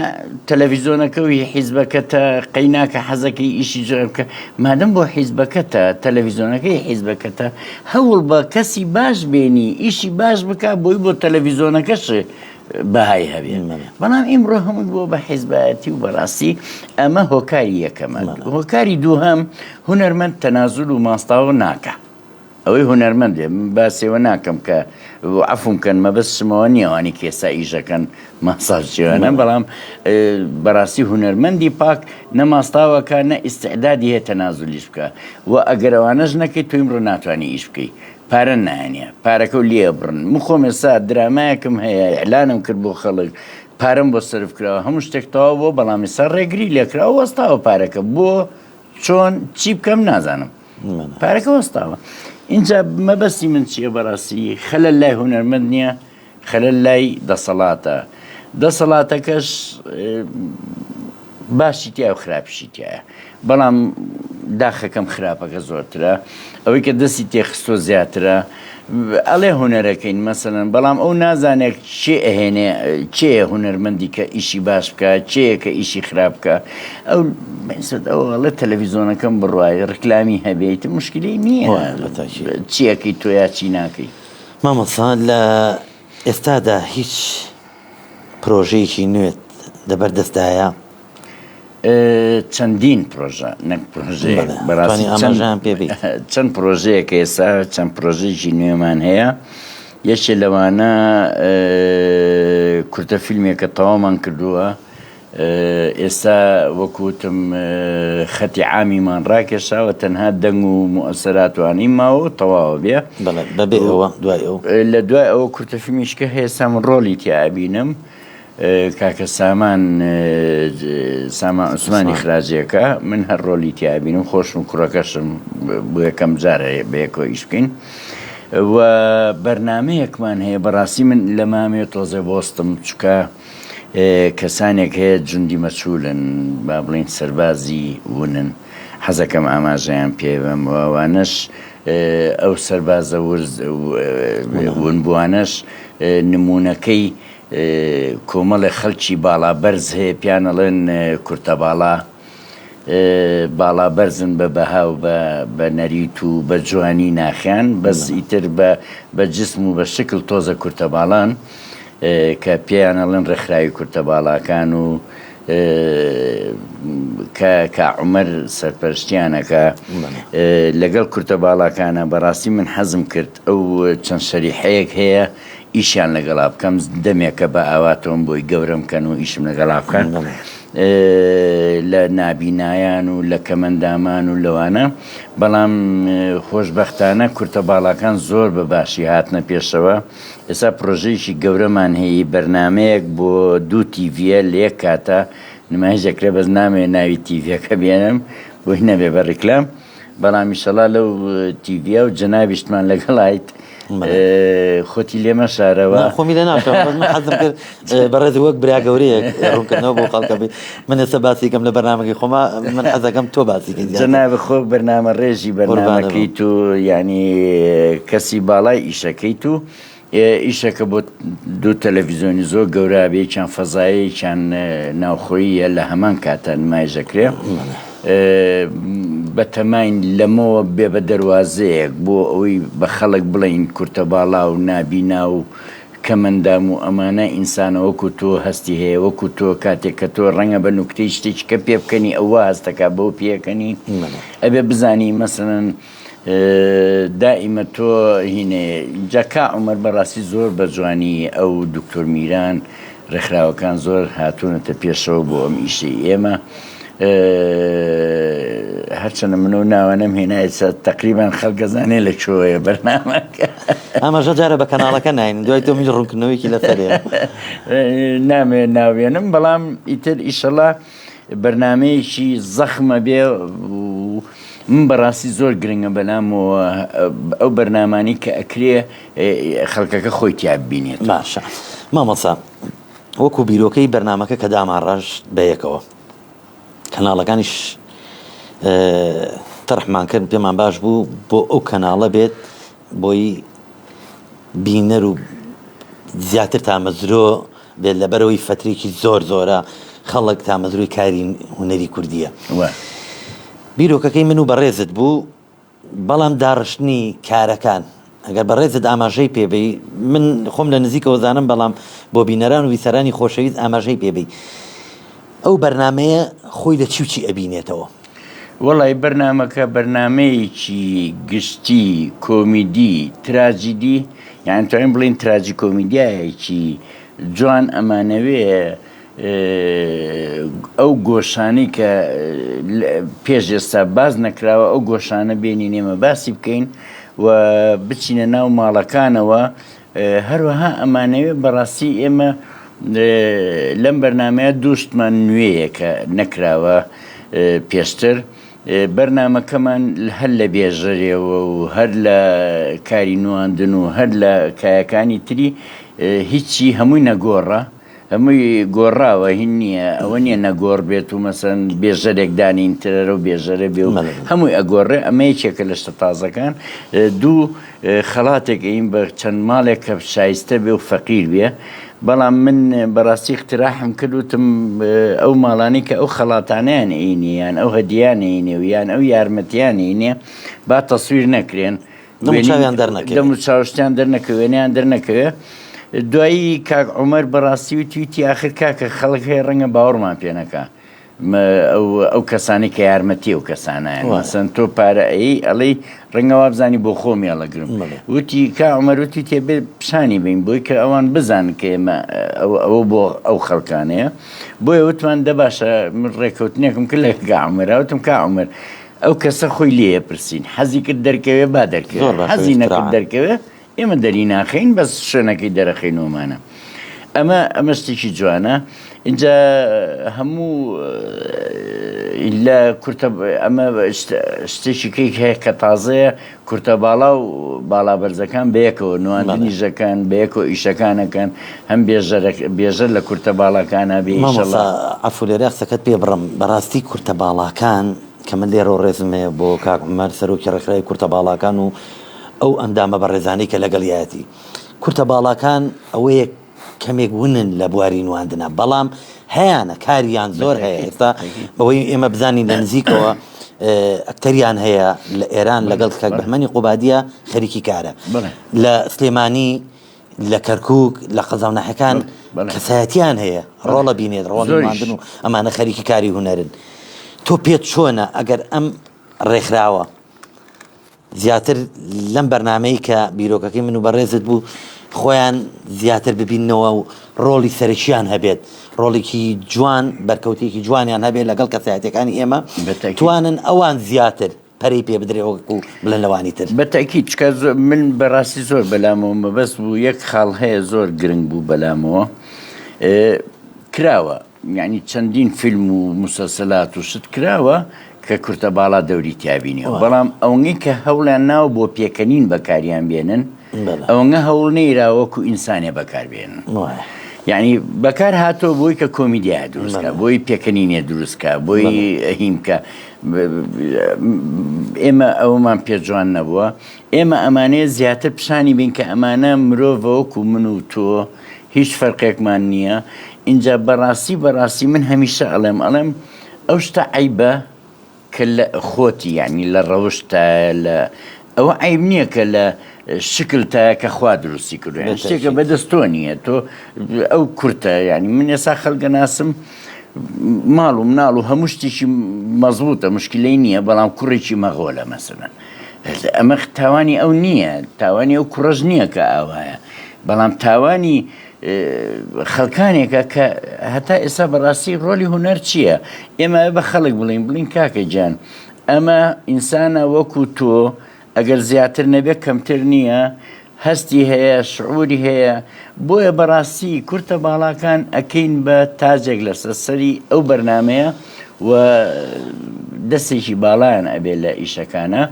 تەلەڤیزۆنەکەوی حیزبەکەتە قەیناکە حەزەکەی ئیشی جۆر بکە مادەم بۆ حیزبەکەتە تەلەڤیزۆنەکەی حیزبەکەتە هەوڵ بە کەسی باش بێنی ئیشی باش بکە بۆی بۆ تەلەڤیزۆنەکەش بەهای هەبێ بەڵام ئیمڕۆ هەمووی بۆ بە حیزبایەتی و بەڕاستی ئەمە هۆکاری یەکەمە هۆکاری دووهەم هونەرمەند تەنازول و ماستاوە ناکە ئەوەی هونەرمەندێ باسێوە ناکەم کە عەفوم کەن مەبەستمەوە نییەوانی کێسا ئیژەکەن ماساژیوانە بەڵام بەڕاستی هونەرمەندی پاک نەماستاوەکە نە ئیستعدادی هەیە تەنازولیش بکە و ئەگەرەوانەش نەکەی تۆ ئیمڕۆ ناتوانانی ئیش بکەی پارە نایەنە پارەکە و لێ بڕن من خۆم ئێستا درامایەکم هەیە ئێعلانم کرد بۆ خەڵک پارەم بۆ سەرف کراوە هەموو شتێک تەواو بۆ بەڵام ئێستا ڕێگری لێکراوە وەستاوە پارەکە بۆ چۆن چی بکەم نازانم پارەکە وەستاوە اینجا مەبەستی من چییە بەڕاستی خەلەل لای هونەرمەند نییە خەلەل لای دەسەڵاتە دەسەڵاتەکەش باشی تیا و خراپشی تایە بەڵام داخەکەم خراپەکە زۆرترە ئەوەی کە دەستی تێخستۆ زیاترە ئەڵێ هونەرەکەین مەسەلەن بەڵام ئەو نازانێت چێ ئەهێنێ چێ هونەرمەندی کە ئیشی باش بکە چەیە کە ئیشی خراپ بکە ئەو ئەوڵێ تەلەڤیزۆنەکەم بڕوای ڕکلامی هەبێت مشکلی نییە چیەکەی تۆیا چی ناکەی مامەسا لە ئێستادا هیچ پرۆژەیەکی نوێت دەبەردەستدایە چەندین پرۆژە نەک پرۆژەیە بەڕاستی چەند پرۆژەیەکە ئێستا چەند پرۆژەیەکی نوێمان هەیە یەکێ لەوانە کورتە فیلمێکە تەواومان کردووە ئێستا وەکوتم خەتی عامیمان ڕاکێشاوە تەنها دەنگ و موئەسەراتوانی ماوە تەواوە بێ بەبێ ئەوە دوای ئەو لە دوای ئەوە کورتە فیلمیشکە هەیە ئێستا من ڕۆڵی تیابینم کاکە سامان عوسمانی خراجیەکە من هەر ڕۆلی تیابینم خۆشم کوڕەکەشم بۆ یەکەم جارە بەیەکەوە ئیش بکەین و بەرنامەیەکمان هەیە بەڕاستی من لە مامێ تۆزێ بۆستم چکە کەسانێک هەیە جوندی مەچولن با بڵین سەربازی ونن حەزەکەم ئاماژەیان پێبم وانەش ئەو سەربازە ونبووانەش نمونونەکەی کۆمەڵی خەڵکی باڵابەرز هەیە پیانەڵێن کورتە باڵابەرزن بە بەها و بە نەریت و بە جوانی ناخیان بەس ئیتر بە جسم و بە شکل تۆزە کورتە باڵان کە پێیانەڵێن ڕێکخراوی کورتە باڵاکان و کە عومەر سەرپەرشتیانەکە لەگەڵ کورتە باڵاکانە بەڕاستی من حەزم کرد ئەو چەند شەریحەیەک هەیە ئیشیان لەگەڵا بکەم دەمێکە بە ئاواتۆم بۆی گەورم بکەن و ئیشم لەگەڵا بکەن لە نابینایان و لە کەمەندامان و لەوانە بەڵام خۆشبەختانە کورتە باڵاکان زۆر بە باشی هاتنە پێشەوە ئێستا پرۆژەیەکی گەورەمان هەیە بەرنمەیەک بۆ 2 تیڤە لە یەک کاتە نمایشەکرێ بەس نامێ ناوی تیڤەکە بێنم بۆی نەبێ بە ڕیکلام بەڵام ئیشەڵا لەو تیڤە و جەنابیشتمان لەگەڵایت خۆتی لێمە شارەوە خۆمی لە ناشم حەزم کرد بەڕێز وەک برا گەورەیەک ڕوونکردنەوە بۆ خەڵکە بێت من ئێستا باسیکەم لە بەرنامەکەی خۆما من حەزەکەم تۆ باسیکەی جەنابە خۆ بەرنامە ڕێژی بەرنامەکەیت و ینی کەسی باڵای ئیشەکەیت و ئیشەکە بۆ 2 تەلەڤیزۆنی زۆر گەورە بێ چەند فەزایی چەند ناوخۆییە لە هەمان کاتە نمایشەکرێ بە تەماین لەمەوە بێ بە دەواازەیەک بۆ ئەوەی بە خەڵک بڵین کورتە باڵا و نابینا و کەمەندام و ئەمانە ئینسانە وەکو تۆ هەستی هەیە وەکو تۆ کاتێک کە تۆ ڕەنگە بە نوکتەی شتێکی کە پێ بکەنی ئەوە هەستەکە بەو پێکەنی ئەبێ بزانی مەسەڵەن دائیمە تۆ هینێ جاکا عومەر بەڕاستی زۆر بە جوانی ئەو دکتۆر میران ڕێکخراوەکان زۆر هاتوونەتە پێشەوە بۆ ئەم ئیشەی ئێمە هەرچەنە من و ناوانم هێنایە تقریبان خەڵگەزانێ لە چۆیە بەرنامەکە ئەمەژە جارە بە کەناڵەکە نین دوای تۆ میش ڕوونکردنەوەیکی لەسەرێ نامێ ناوێنم بەڵام ئیتر ئیشەڵا بەرنمەیەکی زەخمە بێ من بەڕاستی زۆر گرنگە بەلامەوە ئەو بەرنامانی کە ئەکرێ خەڵکەکە خۆی تیا ببینێت باشە مامەسا وەکو بیرۆکەی بەرنامەکە کە داماڕژ بەیەکەوە کەناڵەکانیش تەرحمان کرد پێمان باش بوو بۆ ئەو کەناڵە بێت بۆی بینەر و زیاتر تامەزرۆ بێت لەبەرەوەی فترێکی زۆر زۆرە خەڵک تامەزروی کاری هونەری کوردیە بیرۆکەکەی من و بەڕێزت بوو بەڵام داڕشتنی کارەکان ئەگەر بەڕێزت ئاماژەی پێبی من خۆم لە نزیکەوە زانم بەڵام بۆ بینەران و ویسەرانی خۆشەویست ئاماژەی پێبی ئەو بەرنمەیە خۆی لە چی ئەبینێتەوە وەڵی بەرنمەکە بەرنمەیەکی گشتی کۆمیدی تراجیدی یان توانین بڵین تراجی کۆمیدیایەکی جوان ئەمانەوێ ئەو گۆشانەی کە پێش ئێستا باز نەکراوە ئەو گۆشانە بینی نێمە باسی بکەین و بچینە ناو ماڵەکانەوە هەروەها ئەمانەوێ بەڕاستی ئێمە لەم بەرنمەیە دووشتمان نوێیە کە نەکراوە پێشتر بەرنمەکەمان هەر لە بێژەرێەوە و هەر لە کاری نواندن و هەر لە کایەکانی تری هیچی هەمووی نەگۆڕە هەمووی گۆڕاوە هین نییە ئەوە نییە نەگۆڕ بێت و مەسەن بێژەرێک دانین ترەرە و بێژەرە بێ و هەمووی ئەگۆڕێ ئەمە یەکێکە لە شتە تازەکان دوو خەڵاتێک ئەین بە چەند ماڵێک کە شایستە بێ و فەقیر بێ بەڵام من بەڕاستی اختراحم کردوتم ئەو ماڵانی کە ئەو خەڵاتانیان عینی یان ئەو هەدیانە عینێ و یان ئەو یارمەتیان عینێ با تەسویر نەکرێن دەم و چاوشتیان دەرنەکەوێنیان دەرنەکەوێ دوایی کاک عومەر بەڕاستی و تویتی آخر کاکە خەڵک هەیە ڕەنگە باوەڕمان پێ نەکا ئەو کەسانی کە یارمەتی ئەو کەسانایە مەسەن تۆ پارە ئەی ئەڵەی ڕەنگەوا بزانی بۆ خۆمی هەڵەگرم وتی کا عومەر وتی تێبێ پیشانی بین بۆی کە ئەوان بزان کە ئێمە ئەوە بۆ ئەو خەڵکانەیە بۆیە وتمان دەباشە من ڕێکەوتنێکم کرد لە کا عومەرە وتم کا عومەر ئەو کەسە خۆی لێ پرسین حەزی کرد دەرکەوێ با دەرکەوێت حەزی نەکرد دەرکەوێ ئێمە دەری ناخین بەس شوێنەکەی دەرەخینەوەمانە ئەمە شتێکی جوانە اینجا هەموو لە کورتە ئەمە شتێکی کەیک هەیە کە تازەیە کورتە باڵا و باڵا بەرزەکان بەیەکەوە نواندنی ژەکان بەیەکەوە ئیشەکانەکەن هەم بێژەر لە کورتە باڵاکانە بێ عەفو لێرە قسەکەت پێ بڕم بەڕاستی کورتە باڵاکان کە من لێرە ڕێزمەیە بۆ کاک عومەر سەرۆکی ڕێکخراوی کورتە باڵاکان و ئەو ئەندامە بەڕێزانەی کە لەگەڵیەتی کورتە باڵاکان ئەوەیە کەمێک ونن لە بواری نواندنە بەڵام هەیەە کاریان زۆر هەیە ئێستا بەوەی ئێمە بزانین لە نزیکەوە ئەکتەریان هەیە لە ئێران لەگەڵ کاک بەهمەنی قوبادیە خەریکی کارە لە سلێمانی لە کەرکووک لە قەزاونەحەکان کەسایەتیان هەیە ڕۆڵە بینێت ڕۆڵ نواندن و ئەمانە خەریکی کاری هونەرن تۆ پێت چۆنە ئەگەر ئەم ڕێکخراوە زیاتر لەم بەرنامەی کە بیرۆکەکەی من و بەڕێزت بوو خۆیان زیاتر ببینەوە و ڕۆڵی سەرکیان هەبێت ڕۆڵێکی جوان بەرکەوتێکی جوانیان هەبێت لەگەڵ کەسایەتەکانی ئێمە توانن ئەوان زیاتر پەرەی پێ بدرێوەکو بڵێن لەوانی تر بەتەکی چکە من بەڕاستی زۆر بەلامەوە مەبەست بوو یەک خاڵ هەیە زۆر گرنگ بوو بەلامەوە کراوە یعنی چەندین فیلم و مسلسلات و شت کراوە کە کورتە باڵا دەوری تیابینیەوە بەڵام ئەوەی کە هەوڵیان ناو بۆ پێکەنین بەکاریان بێنن ئەوەنگە هەوڵ نەیراوەکو ئینسانێ بەکاربێنن یعنی بەکار هاتۆ بۆی کە کۆمیدیا دروستکە بۆی پێکەنینێ دروستکە بۆی هیمکە ئێمە ئەومان پێجوان نەبووە ئێمە ئەمانەیە زیاتر پیشانی بین کە ئەمانە مرۆڤەوەکو من و تۆ هیچ فەرقێکمان نییە اینجا بەڕاستی من هەمیشە ئەڵێم ئەو شتە عیبە کە لە خۆتی یعنی لە ڕەوشتە لە ئەوە عیب نییە کە لە شکلتە کە خوا دروستی کردوێن شتێکە بەدەست تۆ نییە تۆ ئەو کورتە ینی من ێسا خەڵگە ناسم ماڵ و مناڵ و هەموو شتێکی مەزبوطە مشکلەی نییە بەڵام کوڕێکی مەغۆلە مەسەلەن ئەمە تاوانی ئەو نییە تاوانی ئەو کوڕەژ نییە کە ئاوایە بەڵام تاوانی خەڵکانێکە کە هەتا ئێستا بەڕاستی ڕۆلی هونەر چییە ئێمە بە خەڵک بڵین کاکە جان ئەمە ئینسانە وەکو تۆ ئەگەر زیاتر نەبێت کەمتر نییە هەستی هەیە شعوری هەیە بۆیە بەڕاستی کورتە باڵاکان ئەکەین بە تاجێک لەسەر سەری ئەو بەرنمەیە و دەستێکی باڵایان ئەبێ لە ئیشەکانە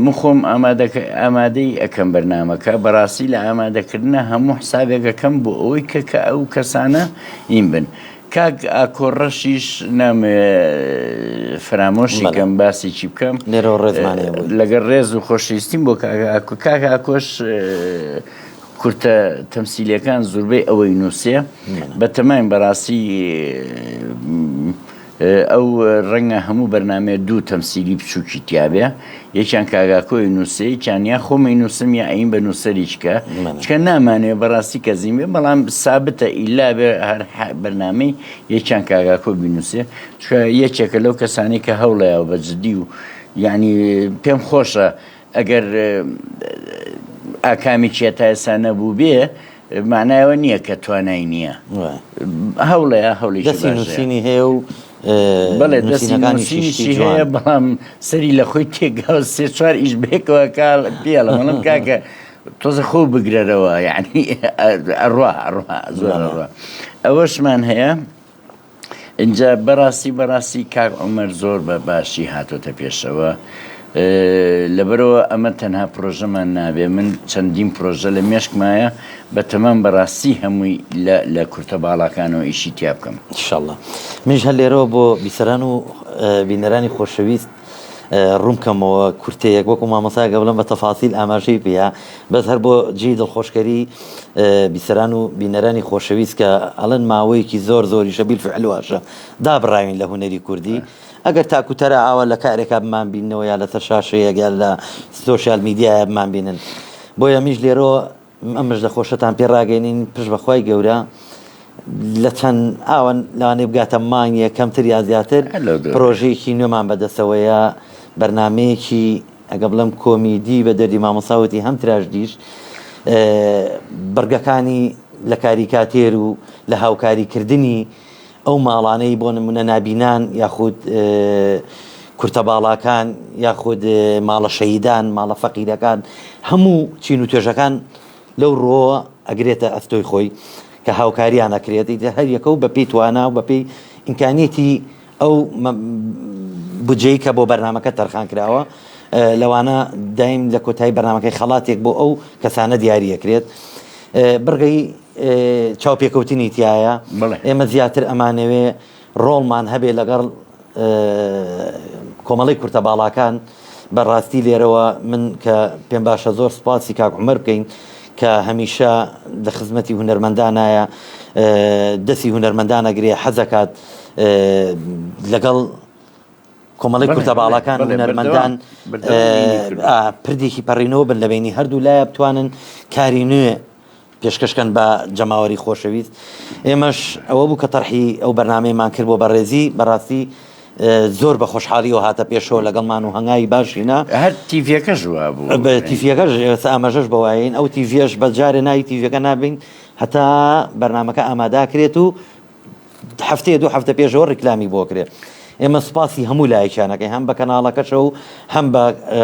من خۆم ئامادەی ئەەکەم بەرنمەکە بەڕاستی لە ئامادەکردنە هەموو حسابێکەکەم بۆ ئەوەی کە ئەو کەسانە ئین بن کاک ئاکۆڕەشیش نامێ فرامۆشی کەم باسێکی بکەم لەگەر ڕێز و خۆشەویستیم بۆ کاک ئاکۆش کورتە تەمسیلیەکان زۆربەی ئەوەی نووسێ بە تەماین بەڕاستی ئەو ڕەنگە هەموو بەرنامێ دوو تەمسیلی بچووکی تیابێ یەکیان کاگاکۆی نووسێ یەکیان خۆمەی نووسم یا ئەین بە نووسەریچکە چکە نامانێ بەڕاستی کەزیمێ بەڵام سابتە ئیلا بێ هەر بەرنامەی یەکیان کاگاکۆ بینووسێ چکە یەکێکە لەو کەسانی کە هەوڵەیە بە جددی و یعنی پێم خۆشە ئەگەر ئاکامی چێتە ئێستا نەبوو بێ معنایەوە نییە کە توانای نییە هەوڵەیە هەوڵی نووسینی هەیە و بەڵێ دەستیشی هەیە بەڵام سەری لە خۆی تێگاوە سێ چوار ئیش بێکەوە کاڵ پێڵە مەڵم کاکە تۆزە خۆ بگرەرەوە یعنی ئەڕوا زۆر ئەڕوا ئەوەشمان هەیە اینجا بەڕاستی کاک عومەر زۆر بە باشی هاتۆتە پێشەوە لەبەرەوە ئەمە تەنها پرۆژەمان نابێ من چەندین پرۆژە لە مێشکمایە بە تەمام بەڕاستی هەمووی لە کورتە باڵاکانەوە ئیشی تیا بکەم ئینشاءڵڵا منیش هەر لێرەوە بۆ بیسەران و بینەرانی خۆشەویست ڕوومکەمەوە کورتەیەک وەکو مامەساگە بڵم بە تەفاسیل ئاماژەی پێە بەس هەر بۆ جێی دڵخۆشکەری بیسەران و بینەرانی خۆشەویست کە ئەڵەن ماوەیەکی زۆریشە بیلفعل واشە دابڕاوین لە هونەری کوردی ئەگەر تاکوتەرە ئاوە لە کارێکا بمان بینەوە یا لەسەر شاشەیەک یا لە سۆشیال میدیایە بمان بینن بۆیە میش لێرەوە ئەمەش دەخۆشەتان پێ ڕاگەینین پشت بەخوای گەورە لە چەند ئاوە لەوانەیە بگاتە مانگە کەمتر یا زیاتر پرۆژەیەکی نوێمان بەدەستەوەیە بەرنمەیەکی ئەگە بڵم کۆمیدی بە دەردی مامۆساوەتی هەم تراژدیش بەرگەکانی لە کاریکاتێر و لە هاوکاریکردنی ئەو ماڵانەی بۆ نمونە نابینان یاخود کورتە باڵاکان یاخود ماڵە شەیدان ماڵە فەقیرەکان هەموو چین و توێژەکان لەو ڕۆوە ئەگرێتە ئەستۆی خۆی کە هاوکاریان ئەکرێتی هەر یەکە و بەپێی توانە و بەپێی ئیمکانیەتی ئەو بودجەی کە بۆ بەرنمەکە تەرخان کراوە لەوانە دایم لە کۆتایی بەرنمەکەی خەڵاتێک بۆ ئەو کەسانە دیاریەکرێت بڕگەی چاوپێکەوتنی تایە ئێمە زیاتر ئەمانەوێ ڕۆڵمان هەبێ لەگەڵ کۆمەڵی کورتە باڵاکان بەڕاستی لێرەوە من کە پێم باشە زۆر سپاسی کاک عومەر بکەین کە هەمیشە لە خزمەتی هونەرمەندانایە دەستی هونەرمەندانەگرێ حەزەکات لەگەڵ کۆمەڵی کورتە باڵاکان هونەرمەندان پردێکی پەڕینەوە بن لەبینی هەردوو لایە بتوانن کاری نوێ پێشکەشکەن بە جەماوەری خۆشەویست ئێمەش ئەوە بوو کە تەرحی ئەو بەرنامەیەمان کرد بۆ بەڕێزی بەڕاستی زۆر بە خۆشحاڵی و هاتە پێشەوە لەگەڵمان و هەنگایی باشینا هەر تیڤەکە ژوا بوو بە تیڤەکەش ئاماژەش بەوایین ئەو تیڤێش بە جارێ ناوی تیڤەکە نابین هەتا بەرنامەکە ئاماداکرێت و هەفتەیە دوو هەفتە پێشەوە ڕیکلامی بۆ کرێت. ئێمە سپاسی هەموو لایەکیانەکەی هەم بە کەناڵەکەشە و هەم بە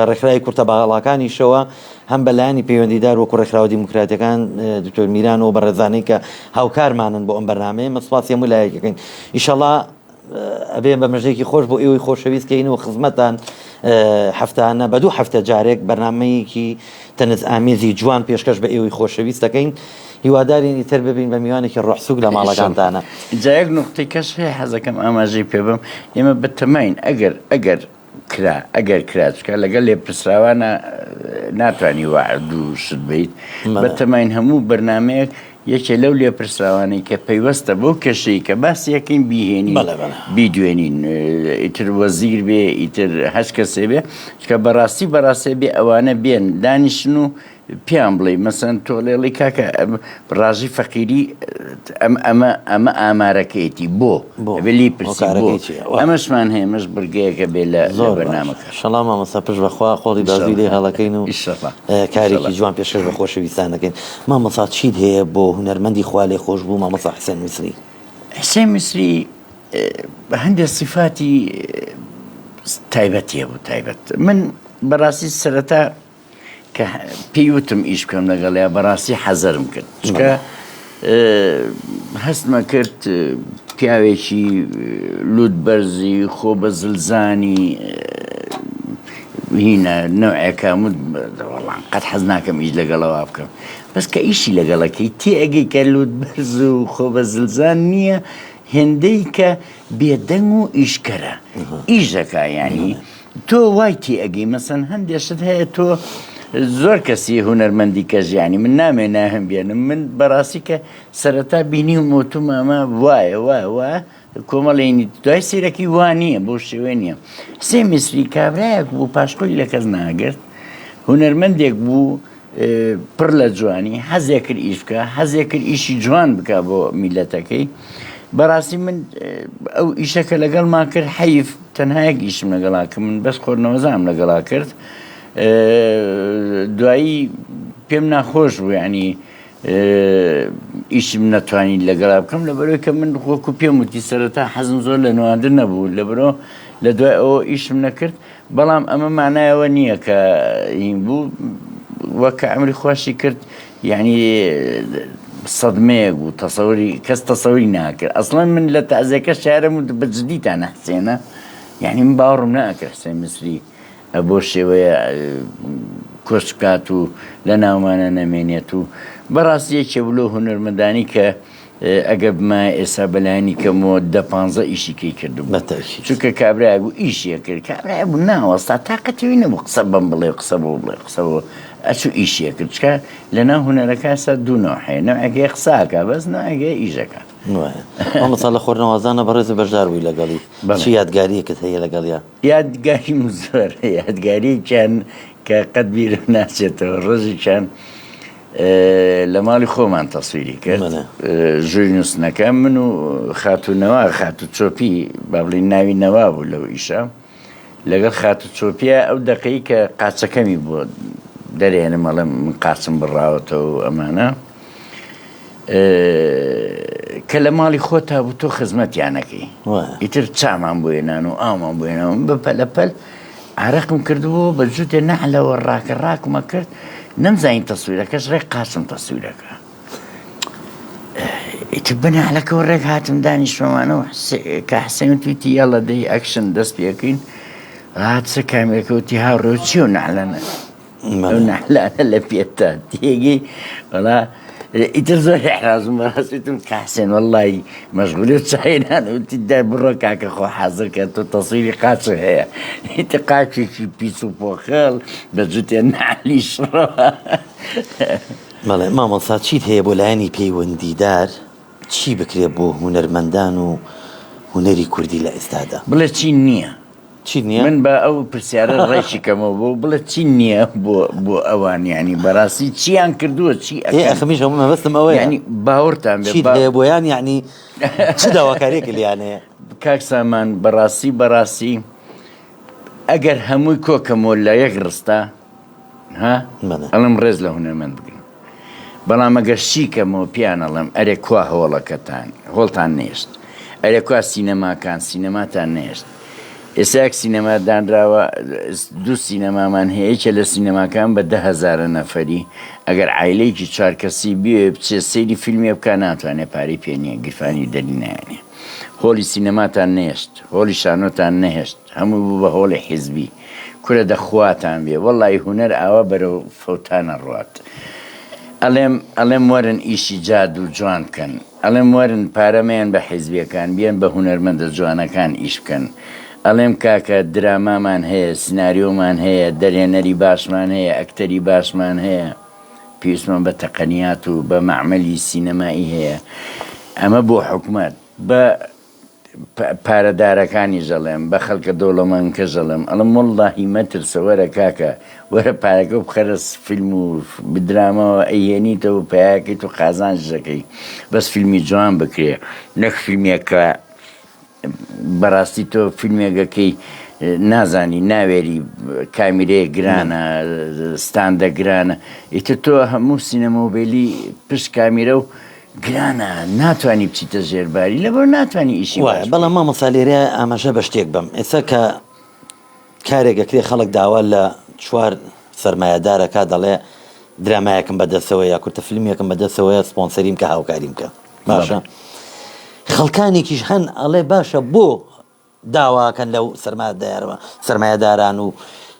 ڕێکخراوی کورتە باڵاکانیشەوە هەم بە لایانی پەیوەندیدار وەکو ڕێکخراوە دیموکراتیەکان دکتۆر میران و بەڕێزانەی کە هاوکارمانن بۆ ئەم بەرنامەیە مە سپاسی هەموو لایەکەکەین ئینشەڵڵا ئەبێن بە مژدێکی خۆش بۆ ئێوەی خۆشەویستکەین و خزمەتان هەفتانە بە دوو هەفتە جارێک بەرنامەیەکی تەنز ئامێزی جوان پێشکەش بە ئێوەی خۆشەویستەکەین هیوادارین ئیتر ببین بە میوانێکی ڕۆحسوک لە ماڵەکانتانە. جایەک نقطەی کەس هەیە حەزەکەم ئاماژەی پێ بم ئێمە بەتەماین ئەگەر کراتکە لەگەڵ لێپرسراوانە ناتوانانی وعدوو شت بیت بەتەماین هەموو بەرنمەیەک یەکێ لەو لێپرسراوانەی کە پەیوەستە بەو کەشەی کە باسیەکەین بیهێنین بیدوێنین ئیتر وەزیر بێ ئیتر هەش کەسێ بێ کە بەڕاستی بێ ئەوانە بێن دانیشن و پیان بڵێ مەسەن تۆڵێڵی کاکە ڕاژی فەقیری ئەمە ئامارەکەیەتی بۆ بێلی پرسی بۆ ئەمەشمان هەیە مەش بڕگەیەکە بێ لە بەرنامەکە. شەڵا مامەستا پشت بەخوا خۆڵی بازی لێ هەڵەکەین و کارێکی جوان پێشکەش بە خۆشەویستانەکەین. مامەستا چیت هەیە بۆ هونەرمەندی خوا لێ خۆش بوو مامەستا حسێن میسری؟ حسێن میسری هەندێک صفاتی تایبەتیە بوو تایبەت من بەڕاستی سەرەتا کە پێی وتم ئیش بکەم لەگەڵەیە بەڕاستی حەزەرم کرد چکە هەستمە کرد پیاوێکی لوودبەرزی خۆ بە زلزانی هینە نەوعێکە وەڵام قەت حەز ناکەم ئیش لەگەڵەوە بکەم بەس کە ئیشی لەگەڵەکەی تێئەگەی کە لوودبەرز و خۆ بە زلزان نییە هێندەی کە بێدەنگ و ئیشکەرە ئیژەکە ینی تۆ وای تێئەگەی مەسەن هەندێشت هەیە تۆ زۆر کەسی هونەرمەندی کەژیانی من نامێنا هەم بێنم من بەڕاستی کە سەرەتا بینی و مۆتوم ئەمە وایە کۆمەڵێنی دوای سیرەکی وانییە بۆ شێوێ نییە. سێ میسری کابراایەک بوو پاشقۆی لە کەس ناگرت هونەرمەندێک بوو پڕ لە جوانی حەزێک کرد ئیش بکە حەزێک کرد ئیشی جوان بکە بۆ میلەتەکەی. بەڕاستی من ئەو ئیشەکە لەگەڵ ما کرد حەیف تەنهایەک ئیشم لەگەڵا کە من بەس خۆرنەوەزانم لەگەڵا کرد دوایی پێم ناخۆش بوو ینی ئیشم نەتوانین لەگەڵا بکەم لەبەرەوەی کە من خۆکو پێم وتی سەرەتا حەزم زۆر لە نواندن نەبوو لەبەرەوە لە دوای ئەوە ئیشم نەکرد بەڵام ئەمە مانایەوە نییە کە هین بوو وەکە ئەمری خۆشی کرد یعنی سەدمەیەک بوو تەسەوری کەس تەسەوری ناکرد ئەسڵەن من لە تازیەکە شارم و بەجددیتان نەحسێنە یعنی من باوەڕم ناکرد حسێن میسری بۆ شێوەیە کۆچ بکات و لە ناومانە نەمێنێت و بەڕاستیەکێ بلۆ هونەرمەندانی کە ئەگە بمە ئێستا بەلایانی کەمەوە 10-15 ئیشیکەی کردم چونکە کابرای بوو ئیشیە کرد کابرای بوو ناوەستا تاقەتەوەی نەبوو قسە بەم بڵێ قسە بۆ بڵێ قسەەوە ئەچوو ئیشیە کرد چکە لەناو هونەرەکە سا دوو نەوە هەیە نەوەگەی قساکە بەس نەوەگەی ئیژەکە مامەستا لە خۆرنەوازانە بەڕێز بەشدار بووی لەگەڵی چی یادگاریەکەت هەیە لەگەڵیا؟ یادگاریم زۆر یادگاریێکیان کە قەت بیرم ناچێتەوە ڕۆژێکیان لە ماڵی خۆمان تەسویری کرد ژووری نووسنەکە من و خاتوونەوە خاتو چۆپی با بڵین ناوی نەوا بوو لەو ئیشە لەگەڵ خاتو چۆپیە ئەو دەقەی کە قاچەکەمی بۆ دەرێنم مەڵم من قاچم بڕاوەتەوە ئەمانە کە لە ماڵی خۆتا بوو تۆ خزمەتیانەکەی ئیتر چامان بۆێنان و ئامان بۆێنەوە بەپەلەپەل عرەقم کردبوو بە جووتێ نەحلەوە ڕاکەڕاکمە کرد نەمزانین تەسویرەکەش ڕێک قاچم تەسویرەکە ئیتر بەناحلەکەەوە ڕێک هاتم دانیشتمەمانەوە کە حسێن تویتی یاڵە دەی ئەکشن دەست پێکەین هات سە کامێکەوتی هاوڕێ چی و نەحلەنە ئەو نەحلانە لە پێتا تێگەی وەڵا ئیتر زۆر حرازم بەڕاستیتم کە حسێن وەڵڵی مەشغولی و چاینانوتی دای بڕۆ کاکە خۆ حەزر کە تۆ تەسویری قاچ هەیە ئیتر قاچێکی پیس و پۆخەڵ بە جووتێ ناحلی شڕەوە. بەڵێ مامەڵسا چیت هەیە بۆ لایەنی پەیوەندیدار چی بکرێت بۆ هونەرمەندان و هونەری کوردی لە ئێستادا؟ بڵێ چی نییە چی نییە؟ من بە ئەو پرسیارە ڕێکی کەمەوە بۆ بڵێ چی نییە بۆ ئەوان ینی بەڕاستی چیان کردووە چی ئەخەمیش هەموو مەبەستم ئەوەیە ینی باوەڕتان چیت هەیە بۆیان یعنی چ داواکاریەکە لیان هەیە؟ کاک سامان بەڕاستی ئەگەر هەمووی کۆکەمەوە لە یەک ڕستە ئەڵم ڕێز لە هونەرمەند بگرن بەڵام ئەگەر شیکەمەوە پیان ئەڵم ئەرێ کوا هەوڵەکەتان هۆڵتان نێشت ئەرێ کوا سینەماکان سینەماتان نێشت ئێستا یەک سینەما دانراوە دوو سینەمامان هەیە یەکێ لە سینەماکان بە 10,000 نەفەری ئەگەر عایلەیەکی 4 کەسی بێ بچێ سەیری فیلمی بکە ناتوانێت پارەی پێ نییە گیرفانی دەری نایانێ هۆڵی سینەماتان نێشت هۆڵی شانۆتان نەهێشت هەموو بوو بە هۆڵی حیزبی کورە دەخواتان بێ وەڵی هونەر ئاوا بەرەو فەوتانە ڕوات ئەڵێم وەرن ئیشی جاد و جوان بکەن ئەڵێم وەرن پارەمەیان بە حیزبیەکان بیان بە هونەرمەندە جوانەکان ئیش بکەن ئەڵێم کاکە درامامان هەیە سناریۆمان هەیە دەرێنەری باشمان هەیە ئەکتەری باشمان هەیە پێویستمان بە تەقەنیات و بە معمەلی سینەمایی هەیە ئەمە بۆ حکومەت بە پارەدارەکانی ژەڵێم بە خەڵکە دەوڵەمەند کە ژەڵم ئەڵم وەڵڵاهی مەترسە وەرە کاکە وەرە پارەکە بخەرە فیلم و بدرامەوە ئەیێنیتەوە پیاکەیت و قازان ژەکەی بەس فیلمی جوان بکرێ نەک فیلمێکە بەڕاستی تۆ فیلمێکەکەی نازانی ناوێری کامیرەیە گرانە ستاندە گرانە ئیتر تۆ هەموو سینەمۆبیلی پشت کامیرە و گرانە ناتوانانی بچیتە ژێرباری لەبەر ناتوانانی ئیشی وایە بەڵام مامەساالێرە ئاماژە بە شتێک بم ئێستا کە کارێکەکرێ خەڵک داوا لە 4 سەرمایهدارەکە دەڵێ درامایەکەم بەدەستەوە یا کورتە فیلمیەکەم بەدەستەوەە سپۆنسەریم کە هاوکاریم کە باشە خەڵکانێکیش هەن ئەڵێ باشە بۆ داواکەن لەو سەرمایهداران و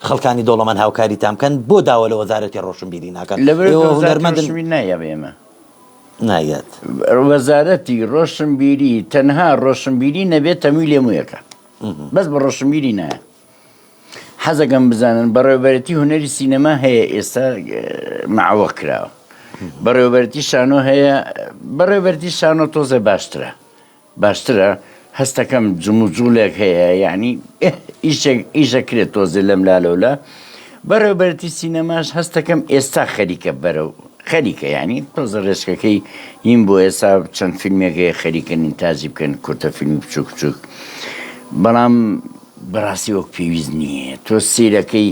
خەڵکانی دۆڵەمەند هاوکاری تامکەن بۆ داوا لە وەزارەتی ڕۆشنبیری ناکەن نایەمە نایەت وەزارەتی ڕۆشنبیری تەنها ڕۆشنبیری نەبێت تەمویل لێمویەکە بەس بە ڕۆشنبیری نایە حەزەکەم بزانن بەڕێوەبەرەتی هونەری سینەما هەیە ئێستا معوە کراوە بەڕێوەبەرەتی شانۆ هەیە بەڕێوەبەرەتی شانۆ تۆزە باشترە هەستەکەم جموجوولێک هەیە یعنی ئیشەکرێت تۆزە لەم لالەولا بەڕێوەبەرەتی سینەماش هەستەکەم ئێستا خەریکە بەرەو خەریکە یعنی تۆزە ڕێشکەکەی هیم بۆ ئێستا چەند فیلمێکەیە خەریکن ئینتاجی بکەن کورتە فیلمی بچووک بچووک بەڵام بەڕاستی وەک پێویست نییە تۆ سیرەکەی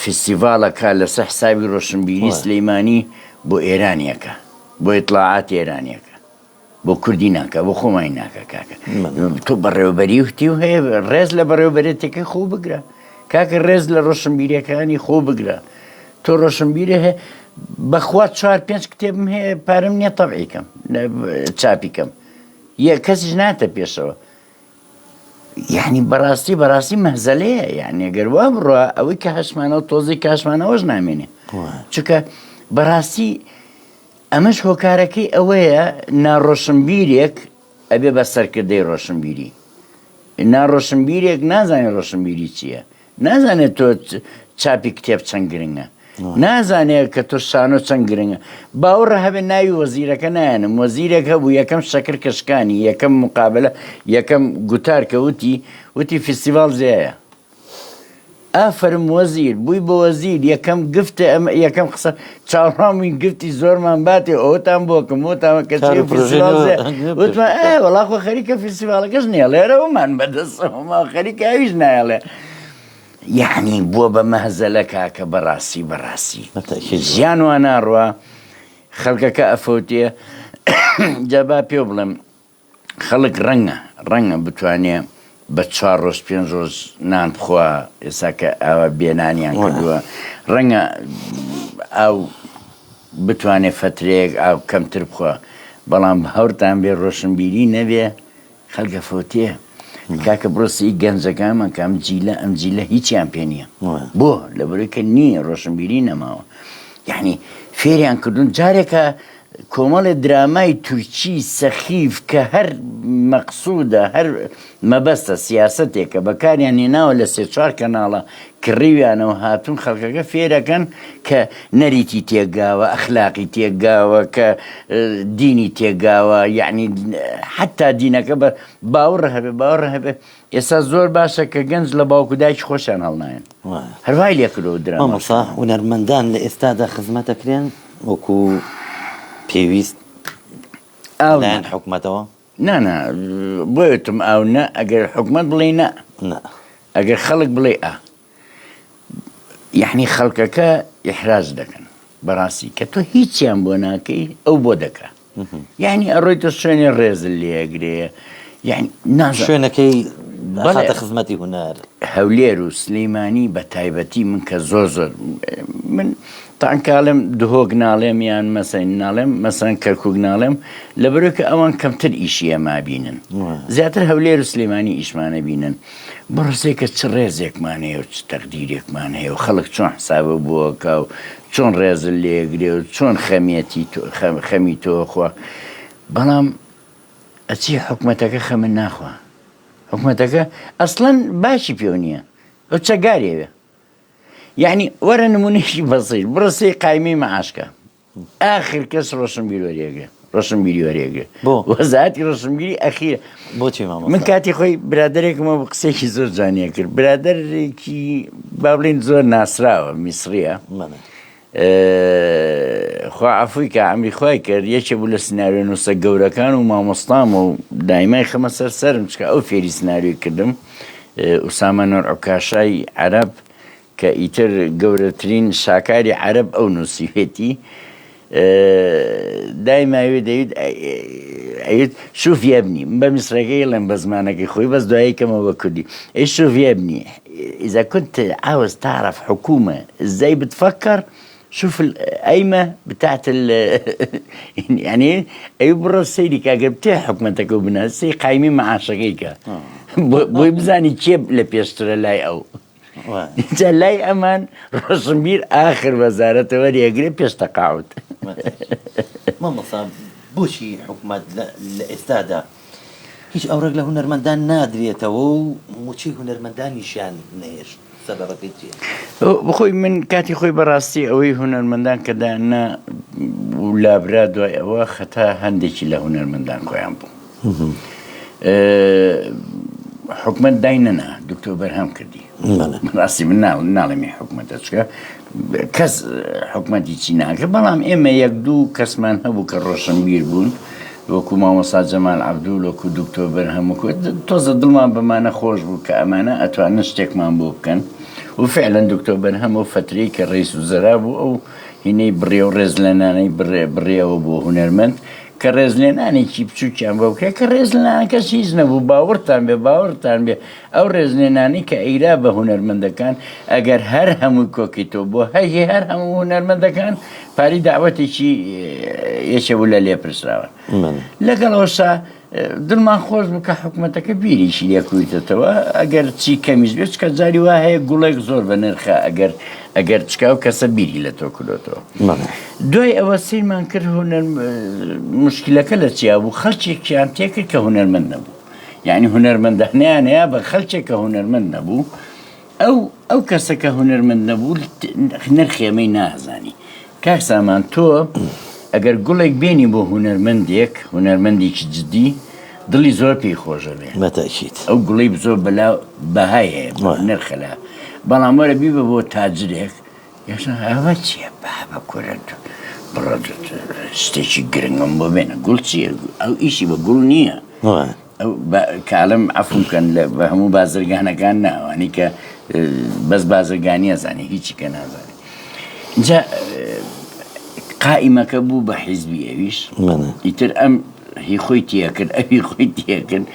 فستیڤالەکە لەسەر حسابی ڕۆشنبیری سلەیمانی بۆ ئێرانیەکە بۆ ئیطلاعات ئێرانیەکە بۆ کوردی ناکە بۆ خۆمای ناکە کاکە تۆ بەڕێوەبەری وتی و هەیە ڕێز لە بەڕێوەبەرێتەکەی خۆ بگرە کاکە ڕێز لە ڕۆشنبیریەکانی خۆ بگرە تۆ ڕۆشنبیری هەیە بەخوا 4-5 کتێبم هەیە پارەم نییە تەبعیکەم چاپیکەم کەسیش ناتە پێشەوە یعنی بەڕاستی مەهزەلەیە یعنی ئەگەر وا بڕوە ئەوەی کە هەشمانەوە تۆزی کاشمانەوەش نامێنێ چونکە بەڕاستی ئەمەش هۆکارەکەی ئەوەیە ناڕۆشنبیرێک ئەبێ بە سەرکردەی ڕۆشنبیری ناڕۆشنبیرێک نازانێت ڕۆشنبیری چییە نازانێت تۆ چاپی کتێب چەند گرنگە نازانێت کە تۆ شانۆ چەند گرنگە باوەڕە هەبێ ناوی وەزیرەکە نایەنم وەزیرێک هەبوو یەکەم شەکر کەشکانی یەکەم مقابلە یەکەم گوتار کە وتی فستیڤال زیایە ئافرم وەزیر بووی بە وەزیر یەکەم گفتە ئەمە یەکەم قسە چاوەڕامی گفتی زۆرمان باتێ ئەوتان بۆکەم وتان کەچی فستیڤال وتمان وەڵاخۆ خەریکە فستیڤالەکەش نییە لێرەوەمان بەدەستەوەما خەریکە ئەویش نایەڵێ یعنی بووە بە مەهزەلە کاکە بەڕاستی ژیان وا ناڕوە خەڵکەکە ئەفەوتێ جابا پێ بڵێم خەڵک ڕەنگە بتوانێت بە 4 ڕۆژ 5 ڕۆژ نان بخوا ئێستا کە ئەوە بێنانیان کردووە ڕەنگە ئەو بتوانێت فترەیەک ئاو کەمتر بخوا بەڵام هەورتان بێ ڕۆشنبیری نەبێ خەڵکە فەوتێ کاکە بڕۆسی گەنجەکانمان کە ئەم جیلە هیچیان پێ نییە بۆ لەبەرەوەی کە نییە ڕۆشنبیری نەماوە یعنی فێریان کردوون جارێکە کۆمەڵی درامای تورکی سەخیف کە هەر مەقسوودە هەر مەبەستە سیاسەتێکە بەکاریان هێناوە لە 3-4 کەناڵە کڕیویانەوە هاتوون خەڵکەکە فێرەکەن کە نەریتی تێگاوە ئەخلاقی تێگاوە کە دینی تێگاوە یعنی حتا دینەکە بە باوەڕ هەبێ ئێستا زۆر باشە کە گەنج لە باوکو دایکی خۆشیان هەڵنایەن هەروای لێکردەوە درامە هونەرمەندان لە ئێستادا خزمەتەکرێن وەکو پێویست لایەن حکومەتەوە نانا بۆتم ئەو نە ئەگەر حکومەت بڵێ نە ئەگەر خەڵک بڵێ یعنی خەڵکەکە ئیحراز دەکەن بەڕاستی کە تۆ هیچیان بۆ ناکەی ئەو بۆ دەکە یعنی ئەڕۆیتە شوێنی ڕێزل لێگرێ یعنی شوێنەکەی بەخاتە خزمەتی هونەر هەولێر و سلەیمانی بە تایبەتی من کە زۆر من تاانکاڵم دهۆک ناڵێم یان مەسەین ناڵێم مەسەن کەرکک ناڵێم لەبەرەوە کە ئەوان کەمتر ئیشیە مابینن زیاتر هەولێر و سلەیمانی ئیشمانە بینن بڕسێ کە چ ڕێزێکمان هەیە و چ تەقدیرێکمان هەیە و خەڵک چۆن حسابە بووەکە و چۆن ڕێزل لێگرێ و چۆن خەمی تۆخوا بەڵام ئەچی حکومەتەکە خەمن ناخوا حکومەتەکە ئەسڵەن باشی پێو نییە ئەو چەگارێوێ یعنی وەرە نمونێکی بەسیط بڕسێ قایمەی مەعاشکە ئاخر کەس ڕۆشنبیر وەرێگرێ وەزارەتی ڕۆشنبیری ئەخیرە بۆچی من کاتی خۆی برادێکمە بە قسێکی زۆر جانیە کرد برادێکی با بڵین زۆر ناسراوە میسریە خوا عەفوی کە ئەمریخوای کرد یەکێ بوو لە سناریۆ نووسە گەورەکان و مامۆستام و دایمای خەمە سەرم چکە ئەو فێری سناریۆی کردم ئوسامە نۆرعوکاشای عەرەب کە ئیتر گەورەترین شاکاری عەرەب ئەو نووسیوێتی دایماوێ دەوێت شوف يبني بە میسرەکەی لەم بە زمانەکەی خۆی بەس دواییکەمە بە کوردی شوف يبني إذا كنت عاوز تعرف حكومة إزاي بتفكر شوف القايمة بتاعت يعني أي برا السيدي كأجر بتاع حكومتك وبناس سي قايمين مع شقيقة بوي بزاني تشيب لبيشتري لاي أو لاي أمان رسمبير آخر وزارة وري أجري بيشتقاعد ما مصاب بوشي حكومة الإستادة هیچ ئەوڕێک لە هونەرمەندان نادرێتەوە و موچی هونەرمەندانیشیان نێش سەبەڕەکەی چیە؟ بخۆی من کاتی خۆی بەڕاستی ئەوەی هونەرمەندان کە دانا و لابرا دوای ئەوە خەتا هەندێکی لە هونەرمەندان خۆیان بوو حکومەت دای نەنا دکتۆر بەرهەم کردی ڕاستی من ناڵێمی حکومەتە چکە کەس حکومەتی چی ناکرد بەڵام ئێمە یەک دوو کەسمان هەبوو کە ڕۆشنبیر بوون وەکو مامۆستا جەمال عەبدوو وەکو دکتۆر بەرهەم تۆزە دڵمان بەمانە خۆش بوو کە ئەمانە ئەتوانن شتێکمان بۆ بکەن و فعلا دکتۆر بەرهەم ئەو فترەی کە ڕئیس وزەرا بوو ئەو هینەی بڕێ و ڕێزلێنانەی بڕێەوە بۆ هونەرمەند کە ڕێزلێنانێکی بچووکیان بۆ بکرێت کە ڕێزلێنانەکەس هیچ نەبوو باوەڕتان بێ ئەو ڕێزلێنانی کە ئەیرا بە هونەرمەندەکان ئەگەر هەر هەمووی کۆکیتەوە بۆ هەیە هەر هەموو هونەرمەندەکان پاری داوەتێکی یەکێ بوو لە لێپرسراوە لەگەڵەوەشا دڵمان خۆش بوو کە حکومەتەکە بیریشی لێکویتێتەوە ئەگەر چی کەمیش بێت کە جاری وا هەیە گوڵێک زۆر بە نرخە ئەگەر چکاو کەسە بیری لە تۆ کردێتەوە دوای ئەوە سیرمان کرد مشکلەکە لە چیا بوو خەڵکێکیان تێکرد کە هونەرمەند نەبوو یعنی هونەرمەندانیان هەیە بە خەڵکێک کە هونەرمەند نەبوو ئەو کەسە کە هونەرمەند نەبوو نرخێمەی نازانی کاک سامان تۆ ئەگەر گوڵێک بێنی بۆ هونەرمەندێکی جدی دڵی زۆر پێی خۆشە بێ بەتەکیت ئەو گوڵی زۆر بەلاو بەهایە نرخەلا بەڵام وەرە بیبە بۆ تاجرێک ئەوە چییە بە کورد بڕ شتێکی گرنگم بۆ بێنە گوڵ چییە ئەو ئیشی بە گوڵ نییە کاڵم عەفو بکەن بە هەموو بازرگانەکان ناوانی کە بەس بازرگانی ئەزانێ هیچی کە نازانێ اینجا قائمەکە بوو بە حیزبی ئەویش ئیتر ئەم هی خۆی تێکرد ئەوی خۆی تێکرد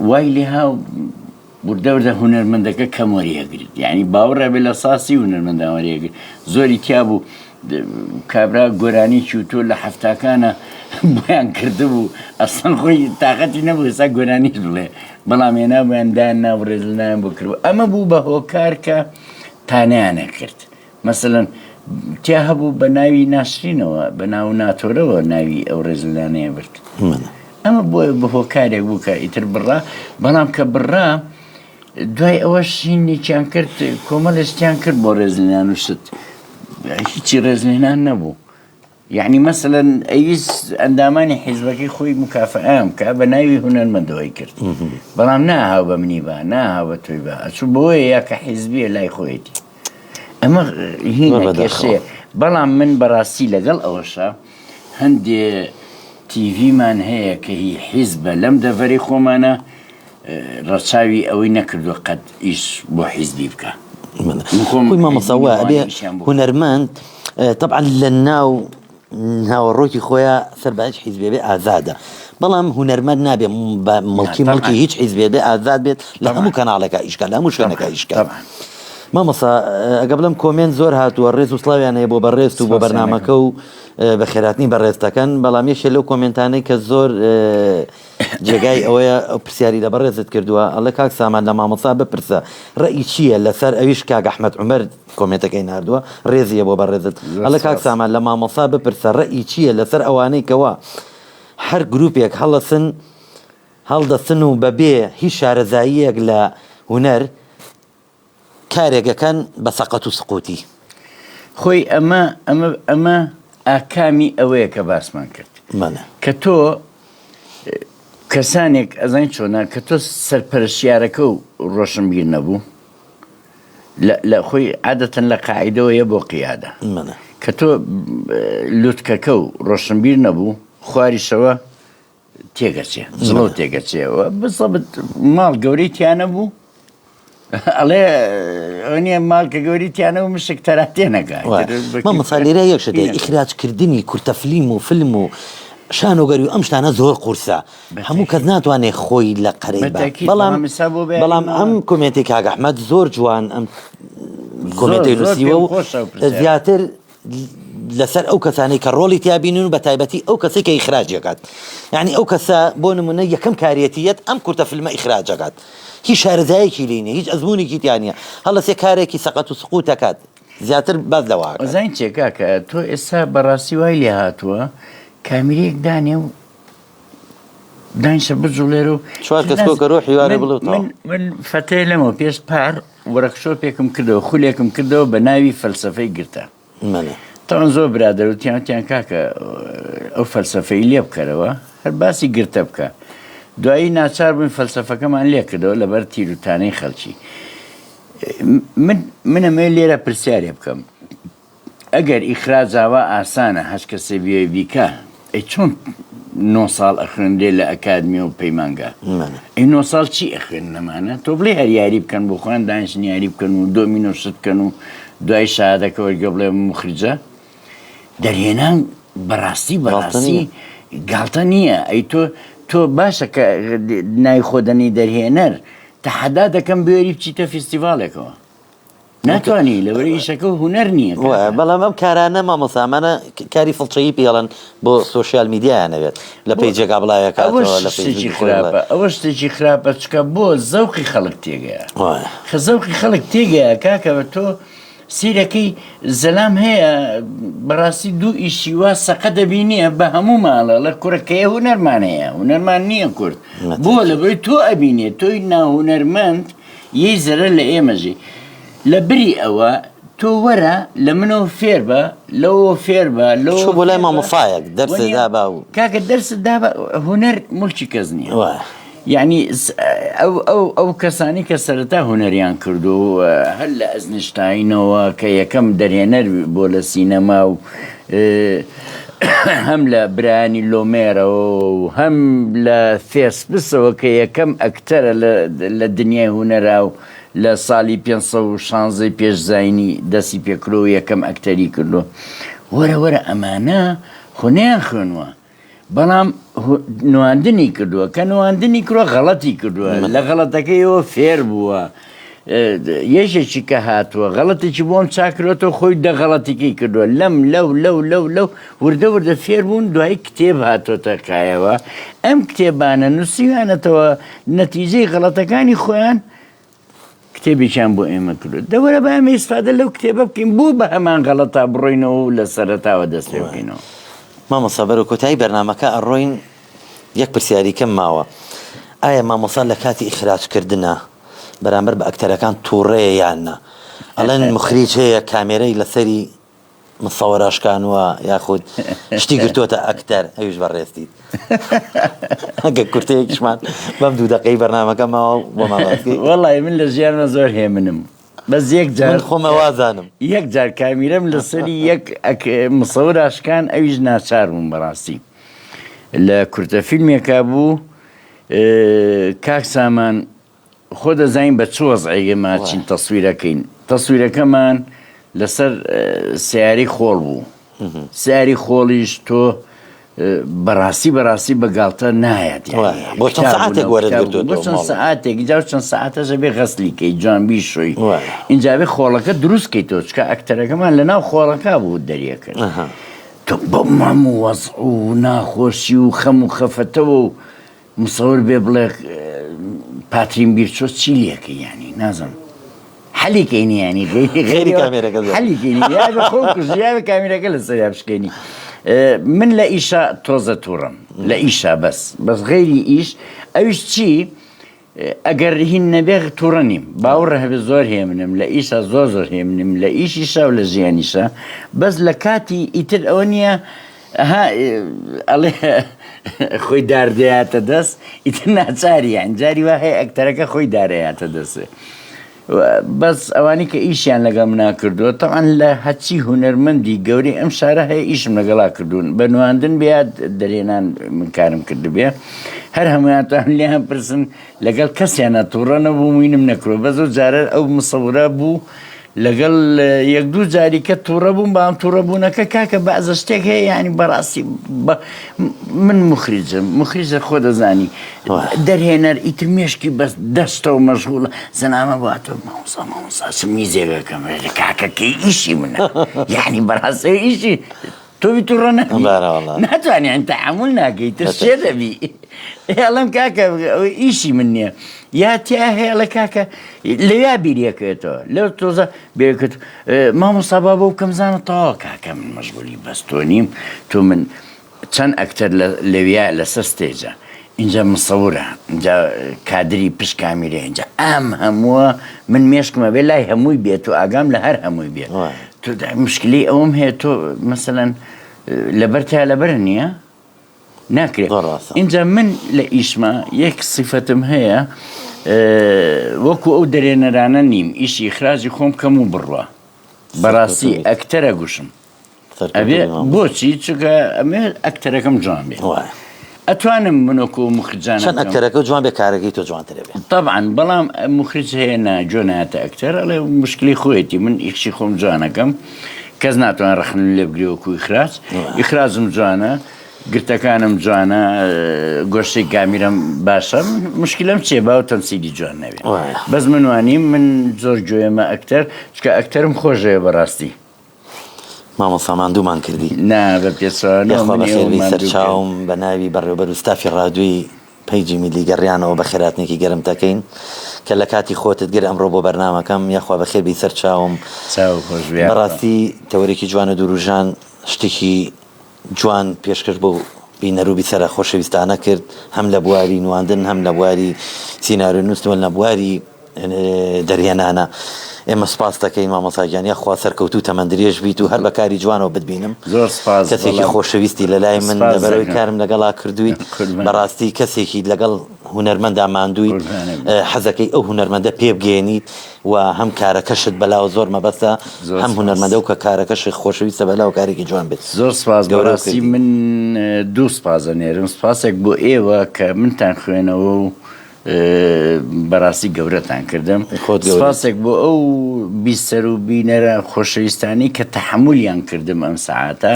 وای لێ هاو بوردەوردە هونەرمەندەکە کەم وەریەگرت یعنی باوەڕە بێ لە ساسی هونەرمەندان وەریەگرت زۆری تیا بوو کابرا گۆرانی چوتۆ لە هەفتاکانە بۆیان کردبوو ئەسڵ خۆی تااقەتی نەبوو ئێستا گۆرانیش بڵێ بەڵام هێنا بۆیاندان ناو ڕێزلنایان بۆ کردو ئەمە بوو بە هۆکار کە تانیانە کرد مەسەلەن تیا هەبوو بە ناوی ناشرینەوە بە ناو ناتۆرەوە ناوی ئەو ڕێزلانەیە برد ئەمە بۆ بە هۆکارێک بوو کە ئیتر بڕا بەڵام کە بڕا دوای ئەوە شینێکیان کرد کۆمەڵستیان کرد بۆ ڕێزلێنان و شت هیچی ڕێزلێنان نەبوو یعنی مەسەلەن ئەویست ئەندامانی حیزبەکەی خۆی مکافەئام کە بە ناوی هونەرمەندەوەی کرد بەڵام ناهاو بە منی بە ناهاو بە تۆی بە ئەچوو بۆیە یا کە حیزبیە لای خۆیەتی ئەمە هینێکێشەیە بەڵام من بەڕاستی لەگەڵ ئەوەشە هەندێ تیڤیمان هەیە کە هی حیزبە لەم دەڤەری خۆمانە ڕەچاوی ئەوەی نەکردووە قەت ئیش بۆ حیزبی بکە خۆی مامەسەوە ئەبێ هونەرمەند طبعا لە ناوەڕۆکی خۆیان سەرباش حیزبێ بێ ئازادە بەڵام هونەرمەند نابێ مڵکی هیچ حیزبێ بێ ئازاد بێت لە هەموو کەناڵەکە ئیشکە لە هەموو شوێنەکە ئیشکە مامەسا ئەگە بڵم کۆمنت زۆر هاتووە ڕێز و سڵاویانەیە بۆ بەڕێست و بۆ بەرنامەکە و بە خێراتنی بەڕێستەکەن بەڵام یەکێ لەو کۆمنتانەی کە زۆر جێگای ئەوەیە ئەو پرسیاری لە بەڕێزت کردووە ئەڵێ کاک سامان لە مامەسا بپرسە ڕێی چییە لەسەر ئەویش کاک ئەحمەد عومەر کۆمنتەکەی ناردووە ڕێزیە بۆ بەڕێزت ئەڵێ کاک سامان لە مامەسا بپرسە ڕێی چییە لەسەر ئەوانەی کەوە هەر گروپێک هەڵدەسن و بەبێ هیچ شارەزاییەک لە هونەر کارێکەکەن بە سەقەت و سقوتی خۆی ئەمە ئاکامی ئەوەیە کە باسمان کرد کە تۆ کەسانێک ئەزانین چۆنا کە تۆ سەرپەرشیارەکە و ڕۆشنبیر نەبوو لە خۆی عادەتەن لە قاعیدەوەیە بۆ قیادە کە تۆ لوتکەکە و ڕۆشنبیر نەبوو خواریشەوە تێگەچێ زڵۆ تێگەچێەوە بسەبت ماڵ گەورەی تیانە بوو ئەڵێ ئەوە ماڵکە گەوری تیانە و مشک تەراتێ نەکات مەمەسالیرە یەکشە دێ ئیخراجکردنی کورتەفلیم و فلم و شانۆگەری و ئەم شتانە زۆر قورسە هەموو کەس ناتوانێت خۆی لە قەرەی بەڵام ئەم کۆمنتی کاک ئەحمەد زۆر جوان ئەم کۆمنتی نووسیوە و زیاتر لەسەر ئەو کەسانەی کە ڕۆڵی تیابینن و بە تایبەتی ئەو کەسی کە ئیخراجەکات یعنی ئەو کەسە بۆ نمونە یەکەم کارێتیەت ئەم کورتەفلمە ئیخراجەکات هیچ شارەزایەکی لینە هیچ ئەزمونێکی تیانە هەڵەسێ کارێکی سەقەت و سقوتەکات زیاتر باز لەوە زین چێکا کە تۆ ئێستا بەڕاستی وای لێ هاتووە کامیرەیەک دانێ و دانیشە بجوڵێرە و چوار کەس کۆکەرۆ حیوارە بڵێتەوە من فەتەی لەمەوە پێش پار وەرەکشۆپێکم کردەوە خولێکم کردەوە بە ناوی فەلسەفەی گرتە تاوان زۆر برادەروتیان کاکە ئەو فەلسەفەی لێ بکەرەوە هەر باسی گرتە بکە دوایی ناچار بووین فەلسەفەکەمان لێ کردەوە لەبەر تیرروتانەی خەڵکی منەمێ لێرە پرسیارێ بکەم ئەگەر ئیخراجاوە ئاسانە هەش کەسێ بێ بیکە ئەی چۆن 9 ساڵ ئەخوێندێ لە ئەکادمی و پەیمانگە ئەی 9 ساڵ چی ئەخوێن نەمانە تۆ بڵێ هەر یاری بکەن بۆ خۆیان دانیشتن یاری بکەن و دۆمینۆ شت بکەن و دوای شادەکە وەرگە بڵێ مخرجە دەرهێنان بەڕاستی گاڵتە نییە ئەی تۆ باشە کە ناوی خۆدەنی دەرهێنەر تەحەدا دەکەم بێری بچیتە فیستیڤالێکەوە ناتوانانی لەبەر ئیشەکە و هونەر نییە بەڵام ئەم کارانە مامەسامانە کاری فڵچەیی پێڵەن بۆ سۆشیال میدیایانەوێت لە پێیجێکا بڵایەکاتەوە ئەوە شتێکی خراپە چکە بۆ زەوقی خەڵک تێگەیە خە زەوقی خەڵک تێگەیە کاکەوە تۆ سیرەکەی زەلام هەیە بەڕاستی دوو ئیشی وا سەقە دەبینیە بە هەموو ماڵە لە کوڕەکەیە هونەرمان هەیە هونەرمان نییە کورد بۆ لەبەر تۆ ئەبینێت تۆی ناهونەرمەند یەی زەرە لە ئێمەژی لە بری ئەوە تۆ وەرە لە منەوە فێر بە لەوە فێر بە لەوە بۆ لای مامۆسایەک دەرسە دابا و کاکە دەرسە دابا هونەر مولکی کەس نییە یعنی ئەو کەسانی کە سەرەتا هونەریان کردو هەر لە ئەزنشتاینەوە کە یەکەم دەرهێنەر بۆ لە سینەما و هەم لە برانی لۆمێرەوە و هەم لە فێسبوکەوە کە یەکەم ئەکتەرە لە دنیای هونەرا و لە ساڵی 516 پێشزاینی دەستی پێکرۆ و یەکەم ئەکتەری کردو وەرە ئەمانە خونیان خوێنووە بەڵام نواندنی کردووە کە نواندنی کردووە غەڵەتی کردووە لە غەڵەتەکەیەوە فێر بووە یەشێکی کە هاتووە غەڵەتێکی بۆم چاکرێتەوە خۆی دە غەڵەتیکەی کردووە لەو وردە فێر بوون دوای کتێب هاتۆتە کایەوە ئەم کتێبانە نووسیوانەتەوە نەتیجەی غەڵەتەکانی خۆیان کتێبێکیان بۆ ئێمە کردو دەوەرە بە ئەمە ئیسفادە لەو کتێبە بکەین بوو بە هەمان غەڵەتا بڕۆینەوە و لە سەرەتاوە دەست پێ بکەینەوە مامۆستا بەرەو کۆتایی بەرنامەکە ئەڕۆین یەک پرسیاریکەم ماوە ئایا مامۆستا لە کاتی ئیخراجکردنە بەرامبەر بە ئەکتەرەکان تووڕەیە یاننا ئەڵێن مخریج هەیە کامێرەی لەسەری مصەوەراشکانوە یاخود شتی گرتووەتە ئەکتەر ئەویش بەڕێستیت ئەگە کورتەیەکیشمان بەم 2 دقەی بەرنامەکە ماوە بۆ مامۆستی وەڵی من لە ژیانمە زۆر هێمنم بەس یەک جار خۆمە وازانم یەک جار کامیرەم لەسەری یەک مصەوەراشکان ئەویش ناچار بووم بەڕاستی لە کورتە فیلمێکا بوو کاک سامان خۆ دەزانین بە چ وەزعێگەما چین تەسویرەکەین تەسویرەکەمان لەسەر سیاری خۆڵ بوو سیاری خۆڵیش تۆ بەڕاستی بەگاڵتە نایەت بۆ چەند سەعاتێک وەرە بۆ چەند سەعاتێک جا چەند سەعاتەژە بێ غەسلیکەی جوانبی شوی اینجا بێ خۆڵەکە دروستکەیتەوە چکە ئەکتەرەکەمان لەناو خۆڵەکە بوو دەریەکرد تۆ بە مام و وەزع و ناخۆشی و خەم و خەفەتەوە و مسەور بێ بڵێ پاترین بیرچۆ چی لێکە یانی نازم حەلیکەینی ینی غێری کامێرەکە حەلیکەینی یا بە خۆ کوژ یا بە کامێرەکە لەسەر یا بشکێنی من لە ئیشا تۆزە تووڕم لە ئیشا بەس غێری ئیش ئەویش چی ئەگەر هین نەبێ تووڕە نیم باوەڕە هەبێ زۆر هەیە منم لە ئیشا زۆر هەیە منم لە ئیشیشا و لە ژیانیشا بەس لە کاتی ئیتر ئەوە نییە ئەڵێ خۆی داردەیاتە دەست ئیتر ناچاری یان جاری وا هەیە ئەکتەرەکە خۆی دارەیاتە دەستێ بەس ئەوانی کە ئیشیان لەگەڵ منا کردووە تەعاان لە هەچی هونەرمەندی گەوری ئەم شارە هەیە ئیشم لەگەڵا کردوون بە نواندن بێت دەرێنان من کارم کرد بێ هەر هەمویانتان لیان پرسن لەگەڵ کەسیانە تووڕە نەبوو وینم نەکرۆ بە زۆر جارە ئەو مسەورە بوو لەگەڵ یەک دوو جاری کە تووڕە بووم بەم تووڕە بوونەکە کاکە بەعزە شتێک هەیە ینی بەڕاستی من مخریجە خۆ دەزانی دەرهێنەر ئیتر مێشکی بەس دەستەوە مەشغوڵە زەنامە باتە مامۆسا میزێگەکەم کاکەکەی ئیشی منە یعنی بەڕاستی ئیشی تۆی تووڕە ناتوانێن تەحمل ناکەیت شێ دەبی هێڵم کاکە ئیشی من نییە یا تیا هێڵە کاکە لەویا بیریەکەێتەوە لەو تۆزە بێکرد مامۆستا با بۆ بکەم زانە تەواو کاکە من مەشغولی بەس تۆ نیم تۆ من چەند ئەکتەر لەویا لەسەر ستێجە اینجا مسەورە اینجا کادری پشت کامیرە اینجا ئەم هەمووە من مێشکمە بێ لای هەمووی بێت و ئاگام لە هەر هەمووی بێت تۆ مشکلی ئەوم هەیە تۆ مەسەلەن لەبەر تا لەبەر نییە ناکرێت اینجا من لە ئیشما یەک سیفەتم هەیە وەکو ئەو دەرێنەرانە نیم ئیشی ئیخراجی خۆم کەم و بڕوە بەڕاستی ئەکتەرە گوشم ئەبێ بۆچی چکە ئەمێ ئەکتەرەکەم جوان بێ ئەتوانم منۆکو مخرجانە چەند ئەکتەرەکە جوان بێ کارەکەی تۆ جوانترە بێ طبعا بەڵام مخرج هەیە جۆنایەتە ئەکتەر ئەڵێ مشکلی خۆیەتی من ئیشی خۆم جوانەکەم کەس ناتوان ڕەخن لێ بگری وەکو ئیخراجم جوانە گرتەکانم جوانە گۆشتێک کامیرەم باشە مشکلم چێ باو تەمسیلی جوان نەبێت بەس من وانیم من زۆر گوێمە ئەکتەر چکە ئەکتەرم خۆشەیە بەڕاستی مامۆستا ماندوومان کردی نا بە پێچوانەوەی سەرچاوم بە ناوی بەڕێوەبەر و ستافی ڕادووی پەیجی میلی گەڕیانەوە بە خێراتنێکی گەرم دەکەین کە لە کاتی خۆتت گر ئەمڕۆ بۆ بەرنامەکەم یاخوا بە خێربی سەرچاوم بەڕاستی تەوەرێکی جوانە دووروژان شتێکی جوان پێشکەش بۆ بینەروبی سەرە خۆشەویستانە کرد هەم لە بواری نواندن هەم لە بواری سیناریۆ نووسوە لە بواری دەرهێنانە ئێمە سپاس دەکەین مامۆساگیان یاخوا سەرکەوتوو تەمەندرێژ بیت و هەر بە کاری جوانەوە بتبینم کەسێکی خۆشەویستی لە لای من لەبەرەوەی کارم لەگەڵا کردووی بەڕاستی کەسێکی لەگەڵ هونەرمەندا ماندووی حەزەکەی ئەو هونەرمەندە پێ بگەێنیت و هەم کارەکەشت بەلاو زۆر مەبەستە هەم هونەرمەندە و کە کارەکەش خۆشەویستە بەلاو کارێکی جوان بێت زۆر سپاس بەڕاستی من دوو سپاسە نێرم سپاسێک بۆ ئێوە کە منتان خوێنەوە و بەڕاستی گەورەتان کردم سپاسێک بۆ ئەو بیسەر و بینەرە خۆشەویستانی کە تەحمولیان کردم ئەم سەعاتە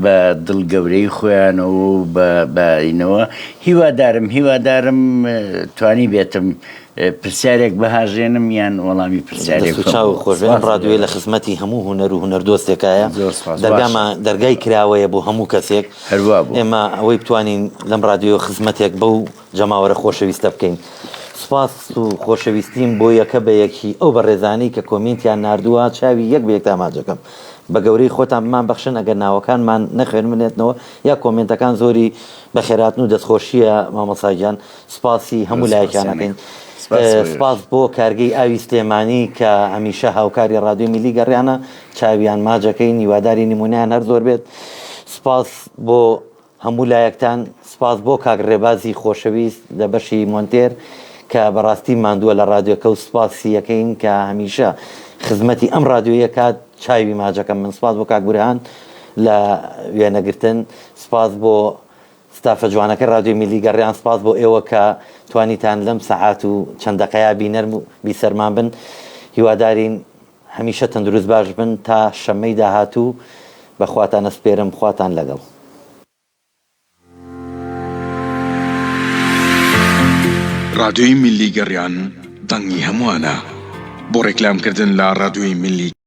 بە دڵگەورەی خۆیانەوە و بەینەوە هیوادارم توانی بێتم پرسیارێک بەهاژێنم یان وەڵامی پرسیارێک خۆشبێن ڕادوێ لە خزمەتی هەموو هونەر و هونەردۆستێکایە دەرگای کراوەیە بۆ هەموو کەسێک ئێمە ئەوەی بتوانین لەم ڕادیۆ خزمەتێک بەو جەماوەرە خۆشەویستە بکەین سپاس و خۆشەویستیم بۆ یەکە بە یەکی ئەو بەڕێزانەی کە کۆمنتیان ناردووە چاوی یەک بە یەک تاماجەکەم بە گەورەی خۆتان بمان بەخشن ئەگەر ناوەکانمان نەخوێنمێنێتنەوە یا کۆمنتەکان زۆری بەخێراتن و دەستخۆشیە مامۆساگیان سپاسی هەموو لایەکانەکەین سپاس بۆ کارگەی ئاوی سلێمانی کە هەمیشە هاوکاری ڕادیۆ میلی گەڕیانە چاویان ماجەکەی هیواداری نمونیان هەر زۆر بێت سپاس بۆ هەموو لایەکتان سپاس بۆ کاک ڕێبازی خۆشەویست لە بەشی مۆنتێر کە بەڕاستی ماندووە لە ڕادیۆکە و سپاسی یەکەین کە هەمیشە خزمەتی ئەم ڕادیۆیە کات چاوی ماجەکەم من سپاس بۆ کاک بورهان لە وێنەگرتن سپاس بۆ ستافە جوانەکە رادیۆی میلی گەڕیان سپاس بۆ ئێوە کە توانیتان لەم سەعات و چەندەقەیە بینەرم و بیسەرمان بن هیوادارین هەمیشە تەندروست باش بن تا شەمەی داهاتوو بەخواتان ئەسپێرم خواتان لەگەڵ رادیۆی میلی گەڕیان دەنگی هەمووانە بۆ ڕێکلامکردن لە رادیۆی میلی